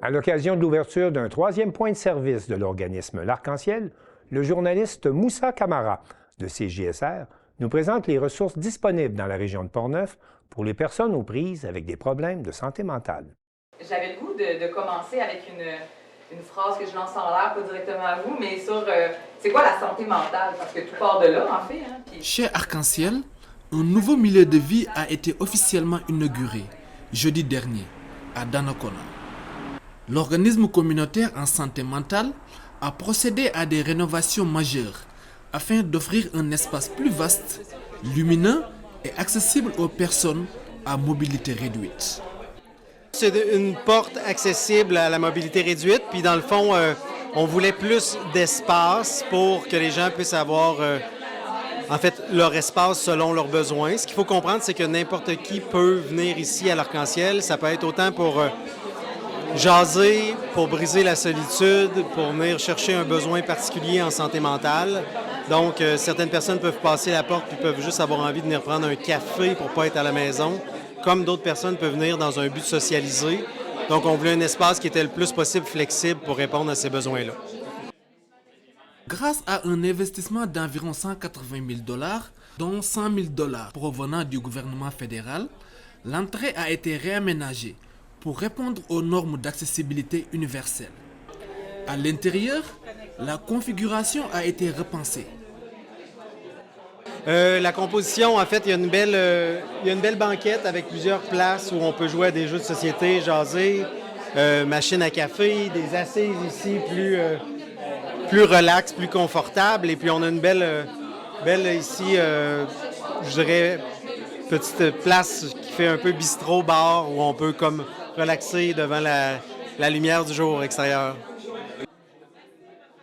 À l'occasion de l'ouverture d'un 3e point de service de l'organisme L'Arc-en-Ciel, le journaliste Moussa Camara de CJSR nous présente les ressources disponibles dans la région de Portneuf pour les personnes aux prises avec des problèmes de santé mentale. J'avais le goût de commencer avec une phrase que je lance en l'air, pas directement à vous, mais sur c'est quoi la santé mentale, parce que tout part de là, en fait. Hein, puis... Chez Arc-en-Ciel, un nouveau milieu de vie a été officiellement inauguré jeudi dernier à Donnacona. L'organisme communautaire en santé mentale a procédé à des rénovations majeures afin d'offrir un espace plus vaste, lumineux et accessible aux personnes à mobilité réduite. C'est une porte accessible à la mobilité réduite, puis dans le fond, on voulait plus d'espace pour que les gens puissent avoir leur espace selon leurs besoins. Ce qu'il faut comprendre, c'est que n'importe qui peut venir ici à l'Arc-en-Ciel. Ça peut être autant pour jaser, pour briser la solitude, pour venir chercher un besoin particulier en santé mentale. Donc, certaines personnes peuvent passer la porte puis peuvent juste avoir envie de venir prendre un café pour ne pas être à la maison, comme d'autres personnes peuvent venir dans un but de socialiser. Donc, on voulait un espace qui était le plus possible flexible pour répondre à ces besoins-là. Grâce à un investissement d'environ 180 000 $, dont 100 000 $ provenant du gouvernement fédéral, l'entrée a été réaménagée pour répondre aux normes d'accessibilité universelle. À l'intérieur, la configuration a été repensée. La composition, en fait, il y a une belle banquette avec plusieurs places où on peut jouer à des jeux de société, jaser, machine à café, des assises ici plus relax, plus confortable. Et puis on a une belle ici, je dirais, petite place qui fait un peu bistrot-bar où on peut comme relaxer devant la lumière du jour extérieur.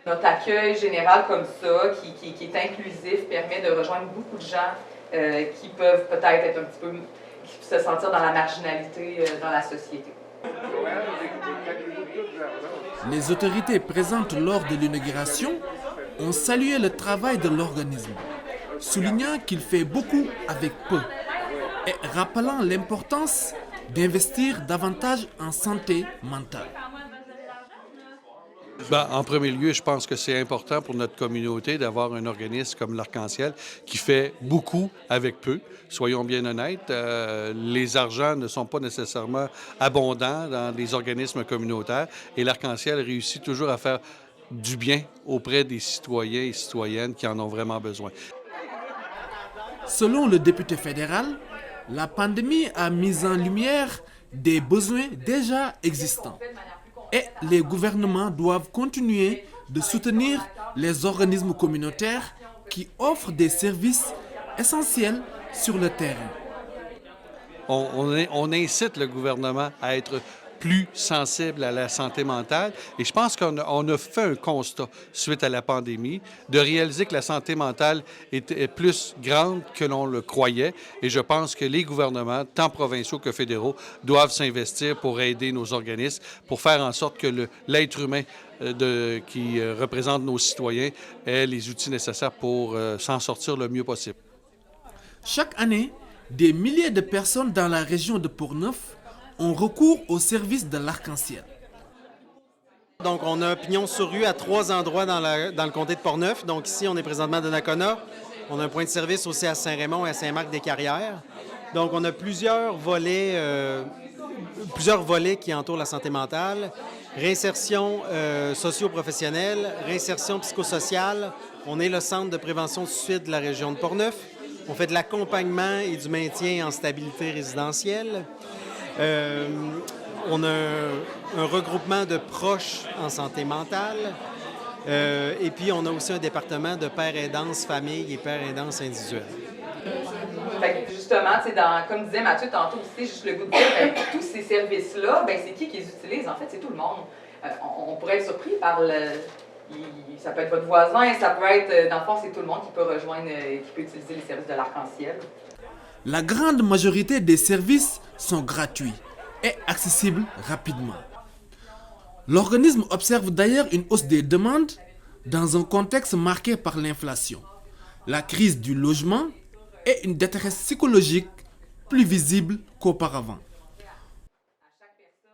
Notre accueil général comme ça, qui est inclusif, permet de rejoindre beaucoup de gens qui peuvent peut-être être un petit peu, se sentir dans la marginalité dans la société. Les autorités présentes lors de l'inauguration ont salué le travail de l'organisme, soulignant qu'il fait beaucoup avec peu et rappelant l'importance d'investir davantage en santé mentale. En premier lieu, je pense que c'est important pour notre communauté d'avoir un organisme comme l'Arc-en-Ciel qui fait beaucoup avec peu. Soyons bien honnêtes, les argents ne sont pas nécessairement abondants dans les organismes communautaires et l'Arc-en-Ciel réussit toujours à faire du bien auprès des citoyens et citoyennes qui en ont vraiment besoin. Selon le député fédéral, la pandémie a mis en lumière des besoins déjà existants. Et les gouvernements doivent continuer de soutenir les organismes communautaires qui offrent des services essentiels sur le terrain. On incite le gouvernement à être plus sensible à la santé mentale et je pense qu'on a fait un constat suite à la pandémie de réaliser que la santé mentale est plus grande que l'on le croyait et je pense que les gouvernements, tant provinciaux que fédéraux, doivent s'investir pour aider nos organismes, pour faire en sorte que l'être humain qui représente nos citoyens ait les outils nécessaires pour s'en sortir le mieux possible. Chaque année, des milliers de personnes dans la région de Portneuf ont recours au service de l'Arc-en-Ciel. Donc, on a pignon sur rue à 3 endroits dans le comté de Portneuf. Donc, ici, on est présentement à Donnacona. On a un point de service aussi à Saint-Raymond et à Saint-Marc-des-Carrières. Donc, on a plusieurs volets qui entourent la santé mentale. Réinsertion socio-professionnelle, réinsertion psychosociale. On est le centre de prévention du suicide de la région de Portneuf. On fait de l'accompagnement et du maintien en stabilité résidentielle. On a un regroupement de proches en santé mentale. Et puis, on a aussi un département de père aidance famille et père aidance individuelle. Fait que justement, comme disait Mathieu tantôt aussi, juste le goût de dire, tous ces services-là, c'est qui les utilise? En fait, c'est tout le monde. On pourrait être surpris par ça peut être votre voisin, ça peut être, dans le fond, c'est tout le monde qui peut rejoindre, qui peut utiliser les services de l'Arc-en-Ciel. La grande majorité des services sont gratuits et accessibles rapidement. L'organisme observe d'ailleurs une hausse des demandes dans un contexte marqué par l'inflation, la crise du logement et une détresse psychologique plus visible qu'auparavant.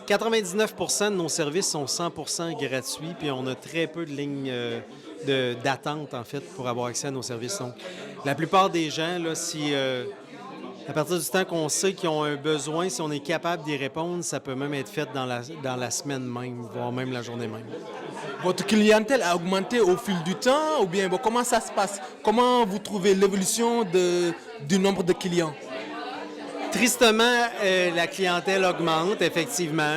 99 % de nos services sont 100% gratuits, puis on a très peu de lignes d'attente, en fait, pour avoir accès à nos services. Donc, la plupart des gens, là, à partir du temps qu'on sait qu'ils ont un besoin, si on est capable d'y répondre, ça peut même être fait dans la semaine même, voire même la journée même. Votre clientèle a augmenté au fil du temps ou bien comment ça se passe? Comment vous trouvez l'évolution du nombre de clients? Tristement, la clientèle augmente, effectivement.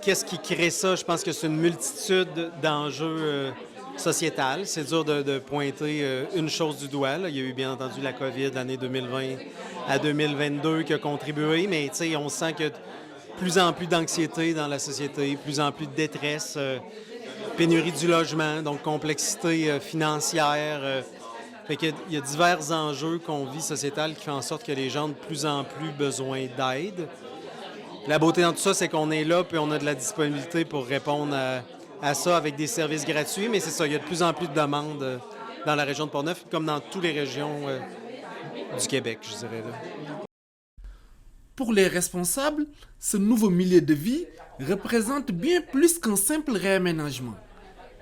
Qu'est-ce qui crée ça? Je pense que c'est une multitude d'enjeux sociétals. C'est dur de pointer une chose du doigt, là. Il y a eu bien entendu la COVID l'année 2020 à 2022 qui a contribué, mais on sent qu'il y a de plus en plus d'anxiété dans la société, plus en plus de détresse, pénurie du logement, donc complexité financière. Fait qu'il y a divers enjeux qu'on vit sociétal qui font en sorte que les gens ont de plus en plus besoin d'aide. La beauté dans tout ça, c'est qu'on est là puis on a de la disponibilité pour répondre à ça avec des services gratuits, mais c'est ça, il y a de plus en plus de demandes dans la région de Portneuf, comme dans toutes les régions du Québec, je dirais. Là. Pour les responsables, ce nouveau milieu de vie représente bien plus qu'un simple réaménagement.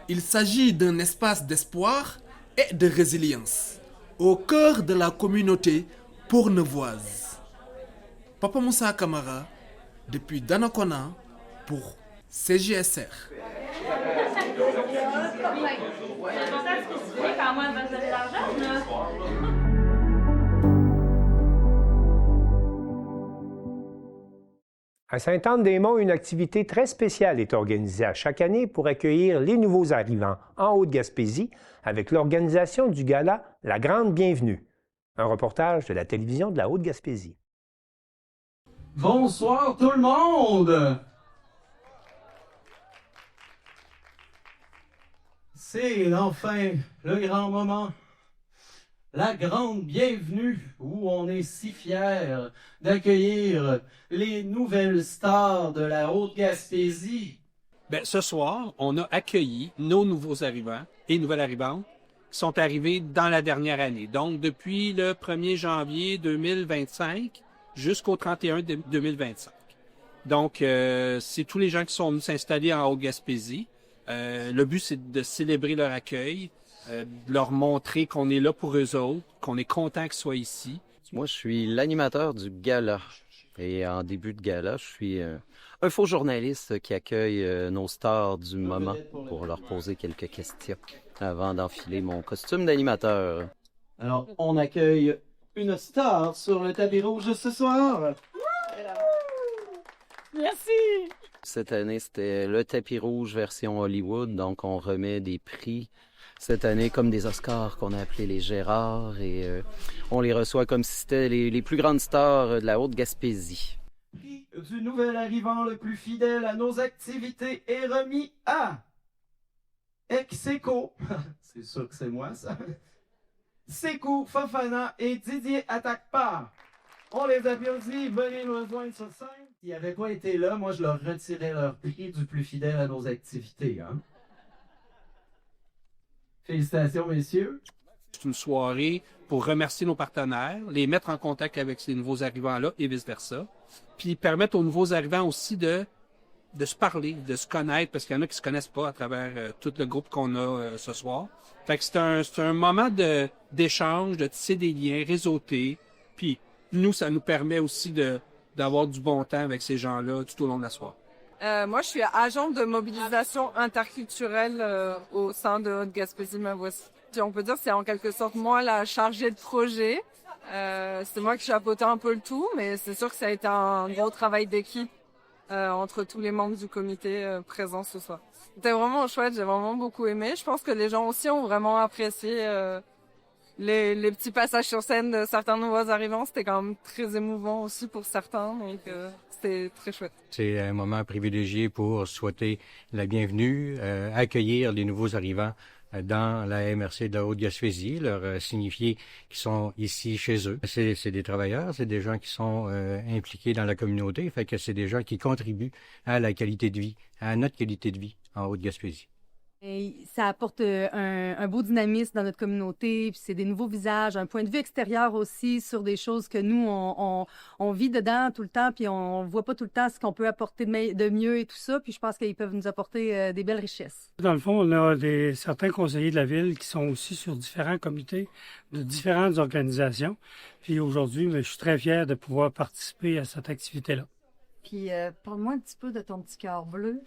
Il s'agit d'un espace d'espoir et de résilience au cœur de la communauté portneuvoise. Papa Moussa Camara, depuis Donnacona, pour CJSR. À Sainte-Anne-des-Monts, une activité très spéciale est organisée à chaque année pour accueillir les nouveaux arrivants en Haute-Gaspésie avec l'organisation du gala La Grande Bienvenue. Un reportage de la télévision de la Haute-Gaspésie. Bonsoir tout le monde! C'est enfin le grand moment. La grande bienvenue où on est si fiers d'accueillir les nouvelles stars de la Haute-Gaspésie. Bien, ce soir, on a accueilli nos nouveaux arrivants et nouvelles arrivantes qui sont arrivés dans la dernière année. Donc, depuis le 1er janvier 2025 jusqu'au 31 2025. Donc, c'est tous les gens qui sont venus s'installer en Haute-Gaspésie. Le but, c'est de célébrer leur accueil, de leur montrer qu'on est là pour eux autres, qu'on est content qu'ils soient ici. Moi, je suis l'animateur du gala. Et en début de gala, je suis un faux journaliste qui accueille nos stars du moment pour leur poser quelques questions avant d'enfiler mon costume d'animateur. Alors, on accueille une star sur le tapis rouge ce soir. Merci! Cette année, c'était le tapis rouge version Hollywood, donc on remet des prix cette année comme des Oscars qu'on a appelés les Gérards et on les reçoit comme si c'était les plus grandes stars de la Haute-Gaspésie. Prix du nouvel arrivant le plus fidèle à nos activités est remis à Ex-Aequo. C'est sûr que c'est moi, ça. Sékou Fofana et Didier Atakpa. On les applaudit, venez nous rejoindre sur scène. S'ils n'avaient pas été là, moi je leur retirais leur prix du plus fidèle à nos activités. Hein? Félicitations, messieurs. C'est une soirée pour remercier nos partenaires, les mettre en contact avec ces nouveaux arrivants-là et vice-versa. Puis permettre aux nouveaux arrivants aussi de se parler, de se connaître, parce qu'il y en a qui se connaissent pas à travers tout le groupe qu'on a ce soir. Fait que c'est un moment d'échange, de tisser des liens, réseauter. Puis nous, ça nous permet aussi d'avoir du bon temps avec ces gens-là tout au long de la soirée. Moi, je suis agente de mobilisation interculturelle au sein de Haute-Gaspésie-Mavoisie. On peut dire que c'est en quelque sorte moi la chargée de projet. C'est moi qui chapeautais un peu le tout, mais c'est sûr que ça a été un gros travail d'équipe entre tous les membres du comité présents ce soir. C'était vraiment chouette, j'ai vraiment beaucoup aimé. Je pense que les gens aussi ont vraiment apprécié les petits passages sur scène de certains nouveaux arrivants. C'était quand même très émouvant aussi pour certains, donc c'était très chouette. C'est un moment privilégié pour souhaiter la bienvenue, accueillir les nouveaux arrivants dans la MRC de la Haute-Gaspésie, leur signifier qu'ils sont ici chez eux. C'est des travailleurs, c'est des gens qui sont impliqués dans la communauté, fait que c'est des gens qui contribuent à la qualité de vie, à notre qualité de vie en Haute-Gaspésie. Et ça apporte un beau dynamisme dans notre communauté, puis c'est des nouveaux visages, un point de vue extérieur aussi sur des choses que nous, on vit dedans tout le temps, puis on voit pas tout le temps ce qu'on peut apporter de mieux et tout ça, puis je pense qu'ils peuvent nous apporter des belles richesses. Dans le fond, on a certains conseillers de la ville qui sont aussi sur différents comités de différentes organisations, puis aujourd'hui, je suis très fier de pouvoir participer à cette activité-là. Puis, parle-moi un petit peu de ton petit cœur bleu.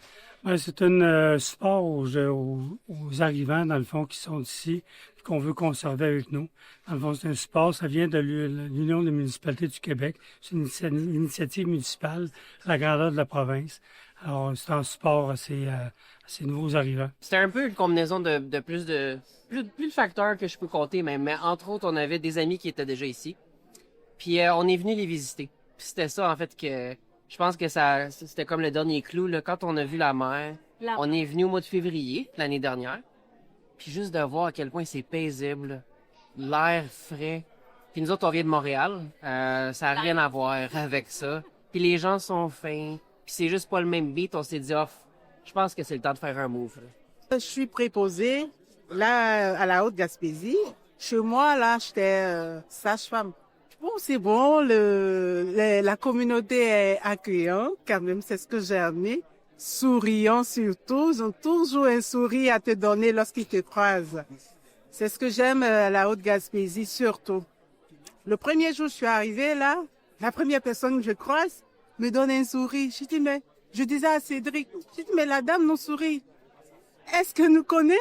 Ouais, c'est un support aux arrivants, dans le fond, qui sont ici, qu'on veut conserver avec nous. Dans le fond, c'est un support, ça vient de l'Union des municipalités du Québec. C'est une initiative municipale à la grandeur de la province. Alors, c'est un support à ces nouveaux arrivants. C'était un peu une combinaison de plus de facteurs que je peux compter, même. Mais entre autres, on avait des amis qui étaient déjà ici. Puis, on est venu les visiter. Puis, c'était ça, en fait, que... Je pense que c'était comme le dernier clou, là. Quand on a vu la mer, on est venu au mois de février, l'année dernière. Puis juste de voir à quel point c'est paisible, l'air frais. Puis nous autres, on vient de Montréal. Ça n'a rien à voir avec ça. Puis les gens sont fins. Puis c'est juste pas le même beat. On s'est dit, je pense que c'est le temps de faire un move, là. Je suis préposée, là, à la Haute-Gaspésie. Chez moi, là, j'étais sage-femme. Bon, c'est bon, la communauté est accueillante, quand même, c'est ce que j'ai amené. Souriant surtout, ils ont toujours un sourire à te donner lorsqu'ils te croisent. C'est ce que j'aime à la Haute-Gaspésie, surtout. Le premier jour, je suis arrivée là, la première personne que je croise me donne un sourire. Je disais à Cédric, mais la dame nous sourit. Est-ce qu'elle nous connaît?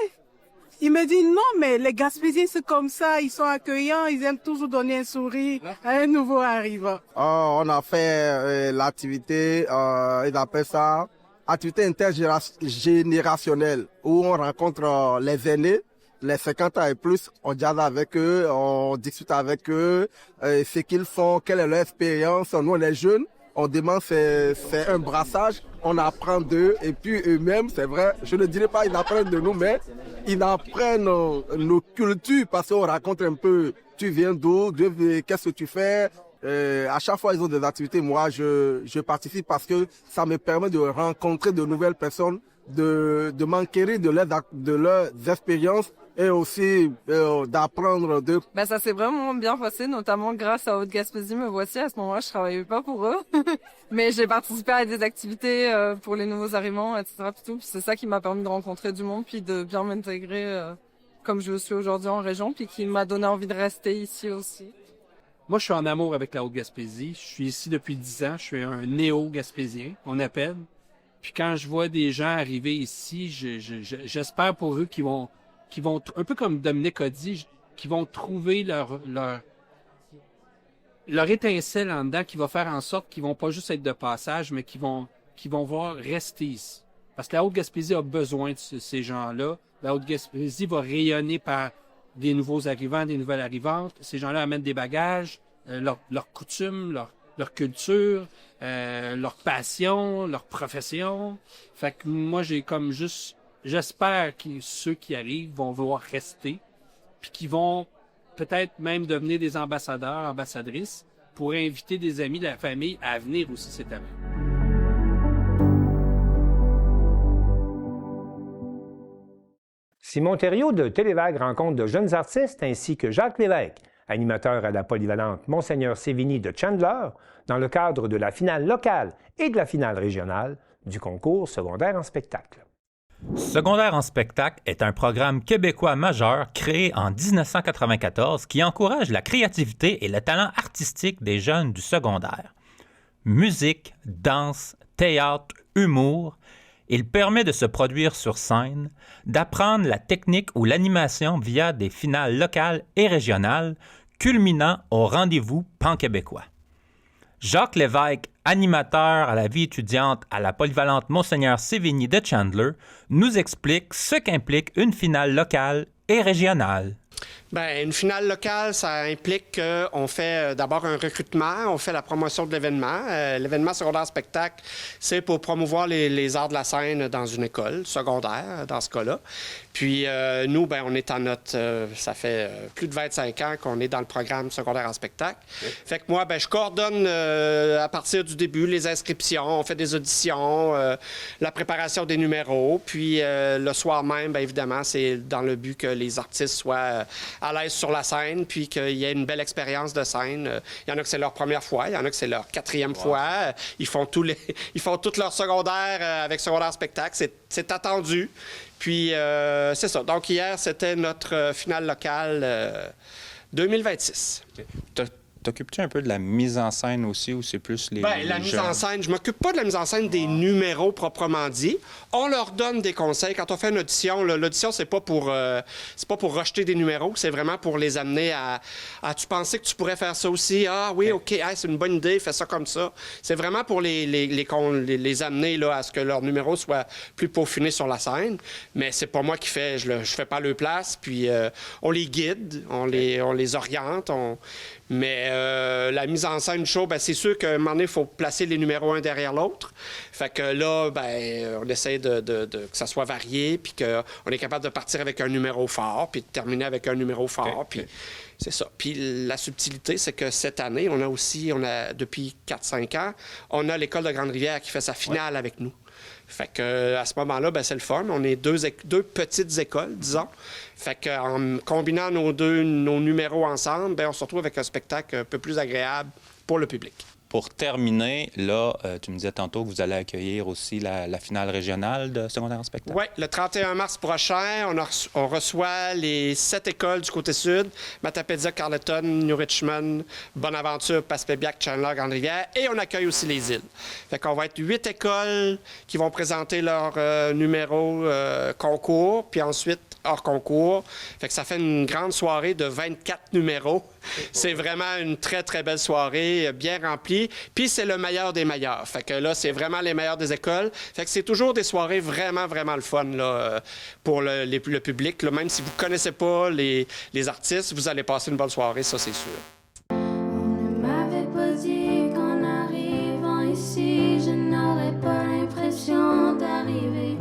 Il me dit non, mais les Gaspésiens, c'est comme ça, ils sont accueillants, ils aiment toujours donner un sourire à un nouveau arrivant. On a fait l'activité, ils appellent ça activité intergénérationnelle, où on rencontre les aînés, les 50 ans et plus, on jase avec eux, on discute avec eux, ce qu'ils font, quelle est leur expérience. Nous, on est jeunes, on demande, c'est un brassage, on apprend d'eux, et puis eux-mêmes, c'est vrai, je ne dirais pas ils apprennent de nous, mais ils apprennent nos cultures, parce qu'on raconte un peu, tu viens d'où, qu'est-ce que tu fais. À chaque fois, ils ont des activités. Moi, je participe parce que ça me permet de rencontrer de nouvelles personnes, de m'enquérir de leurs expériences et aussi d'apprendre d'eux. Ben, ça s'est vraiment bien passé, notamment grâce à Haute-Gaspésie. Me voici, à ce moment-là, je travaillais pas pour eux. Mais j'ai participé à des activités pour les nouveaux arrivants, etc. C'est ça qui m'a permis de rencontrer du monde puis de bien m'intégrer comme je suis aujourd'hui en région, puis qui m'a donné envie de rester ici aussi. Moi, je suis en amour avec la Haute-Gaspésie. Je suis ici depuis 10 ans. Je suis un néo-gaspésien, on appelle. Puis quand je vois des gens arriver ici, j'espère pour eux qu'ils vont, un peu comme Dominique a dit, qu'ils vont trouver leur étincelle en dedans qui va faire en sorte qu'ils vont pas juste être de passage, mais qu'ils vont voir rester ici. Parce que la Haute-Gaspésie a besoin de ces gens-là. La Haute-Gaspésie va rayonner par des nouveaux arrivants, des nouvelles arrivantes. Ces gens-là amènent des bagages, leurs coutumes, leur culture, leur passion, leur profession. Fait que moi, j'espère que ceux qui arrivent vont vouloir rester, puis qu'ils vont peut-être même devenir des ambassadeurs, ambassadrices, pour inviter des amis de la famille à venir aussi cette année. Simon Thériault de Télévague rencontre de jeunes artistes ainsi que Jacques Lévesque, animateur à la polyvalente Monseigneur Sévigny de Chandler, dans le cadre de la finale locale et de la finale régionale du concours secondaire en spectacle. Secondaire en spectacle est un programme québécois majeur créé en 1994 qui encourage la créativité et le talent artistique des jeunes du secondaire. Musique, danse, théâtre, humour, il permet de se produire sur scène, d'apprendre la technique ou l'animation via des finales locales et régionales, culminant au rendez-vous pan-québécois. Jacques Lévesque, animateur à la vie étudiante à la polyvalente Monseigneur Sévigny de Chandler, nous explique ce qu'implique une finale locale et régionale. Bien, une finale locale, ça implique qu'on fait d'abord un recrutement, on fait la promotion de l'événement. L'événement secondaire spectacle, c'est pour promouvoir les arts de la scène dans une école secondaire, dans ce cas-là. Puis nous, bien, on est en notre... ça fait plus de 25 ans qu'on est dans le programme secondaire en spectacle. Okay. Fait que moi, bien, je coordonne à partir du début les inscriptions, on fait des auditions, la préparation des numéros. Puis le soir même, bien, évidemment, c'est dans le but que les artistes soient à l'aise sur la scène, puis qu'il y ait une belle expérience de scène. Il y en a que c'est leur première fois, il y en a que c'est leur 4e fois. Ils font tout leur secondaire avec secondaire spectacle. C'est attendu. Puis, c'est ça. Donc, hier, c'était notre finale locale 2026. Okay. T'occupes-tu un peu de la mise en scène aussi, ou c'est plus les... Bien, la mise en scène, je m'occupe pas de la mise en scène des numéros proprement dit. On leur donne des conseils. Quand on fait une audition, l'audition, c'est pas pour rejeter des numéros, c'est vraiment pour les amener à tu pensais que tu pourrais faire ça aussi? Ah oui, OK, c'est une bonne idée, fais ça comme ça. C'est vraiment pour les amener là, à ce que leur numéro soit plus peaufiné sur la scène. Mais c'est pas moi qui fais, je fais pas leur place, puis on les guide, on les oriente, Mais la mise en scène du show, ben, c'est sûr qu'à un moment donné, il faut placer les numéros un derrière l'autre. Fait que là, ben, on essaie que ça soit varié, puis qu'on est capable de partir avec un numéro fort, puis de terminer avec un numéro fort. Puis c'est ça. Puis la subtilité, c'est que cette année, on a depuis 4-5 ans, on a l'École de Grande-Rivière qui fait sa finale avec nous. Fait que à ce moment-là, ben, c'est le fun. On est deux petites écoles, disons. Fait qu'en combinant nos numéros ensemble, ben, on se retrouve avec un spectacle un peu plus agréable pour le public. Pour terminer, là, tu me disais tantôt que vous allez accueillir aussi la finale régionale de secondaire en spectacle. Oui, le 31 mars prochain, on reçoit les 7 écoles du côté sud, Matapédia, Carleton, New Richmond, Bonaventure, Passepébiac, Chandler, Grande-Rivière, et on accueille aussi les îles. Fait qu'on va être 8 écoles qui vont présenter leur numéro concours, puis ensuite hors concours. Fait que ça fait une grande soirée de 24 numéros. C'est vraiment une très, très belle soirée, bien remplie. Puis c'est le meilleur des meilleurs. Fait que là, c'est vraiment les meilleurs des écoles. Fait que c'est toujours des soirées vraiment, vraiment le fun là, pour le public. Là. Même si vous ne connaissez pas les artistes, vous allez passer une bonne soirée, ça, c'est sûr. On ne m'avait pas dit qu'en arrivant ici, je n'aurais pas l'impression d'arriver.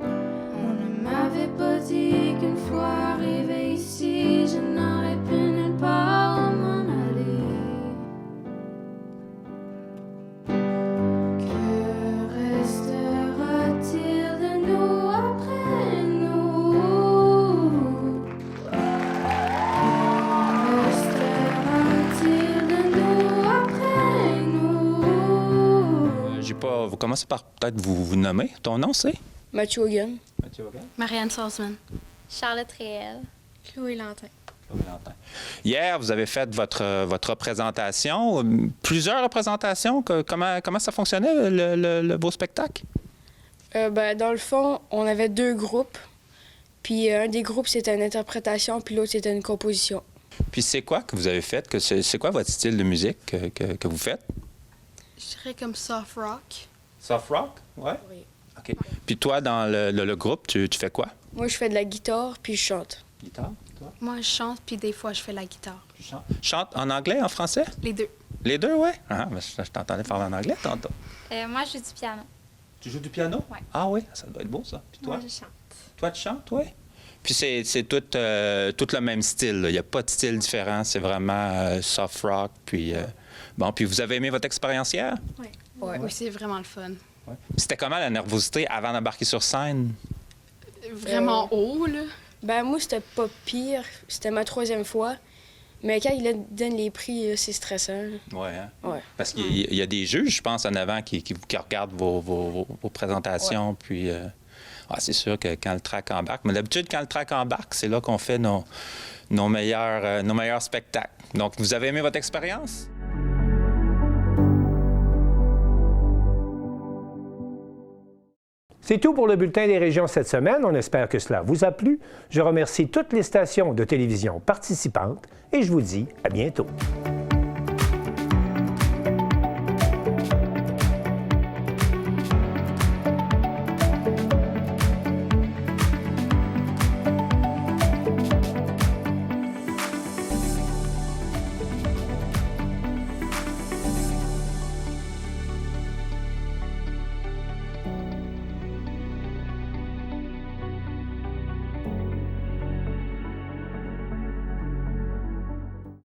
On ne m'avait pas dit qu'une fois arrivé ici, je n'aurais plus nulle part où m'en aller. Que restera-t-il de nous après nous? Restera-t-il de nous après nous? J'ai pas... Vous commencez par peut-être vous nommer. Ton nom, c'est? Mathieu Hogan. Marianne Salzman. Charlotte Réel. Chloé Lantin. Hier, vous avez fait votre représentation. Plusieurs représentations. Comment ça fonctionnait, vos spectacles? Dans le fond, on avait 2 groupes. Puis un des groupes, c'était une interprétation, puis l'autre, c'était une composition. Puis c'est quoi que vous avez fait? C'est quoi votre style de musique que vous faites? Je dirais comme soft rock. Soft rock? Ouais? Oui. OK. Puis toi, dans le groupe, tu fais quoi? Moi, je fais de la guitare, puis je chante. Guitare? Toi? Moi, je chante, puis des fois, je fais la guitare. Tu chantes? Chante en anglais, en français? Les deux. Les deux, oui? Ah, mais je t'entendais parler en anglais tantôt. Moi, je joue du piano. Tu joues du piano? Oui. Ah oui, ça doit être beau, ça. Puis toi? Moi, je chante. Toi, tu chantes, oui? Puis c'est tout le même style. Il n'y a pas de style différent. C'est vraiment soft rock. Puis, bon, puis vous avez aimé votre expérience hier? Oui. Ouais. Oui, c'est vraiment le fun. Ouais. C'était comment la nervosité avant d'embarquer sur scène? Vraiment haut, là. Ben moi, c'était pas pire. C'était ma 3e fois. Mais quand il donne les prix, c'est stressant. Oui, hein? Ouais. Parce qu'il y a des juges, je pense, en avant qui regardent vos présentations. Ouais. Puis, c'est sûr que quand le track embarque... Mais d'habitude, quand le track embarque, c'est là qu'on fait nos meilleurs spectacles. Donc, vous avez aimé votre expérience? C'est tout pour le Bulletin des régions cette semaine. On espère que cela vous a plu. Je remercie toutes les stations de télévision participantes et je vous dis à bientôt.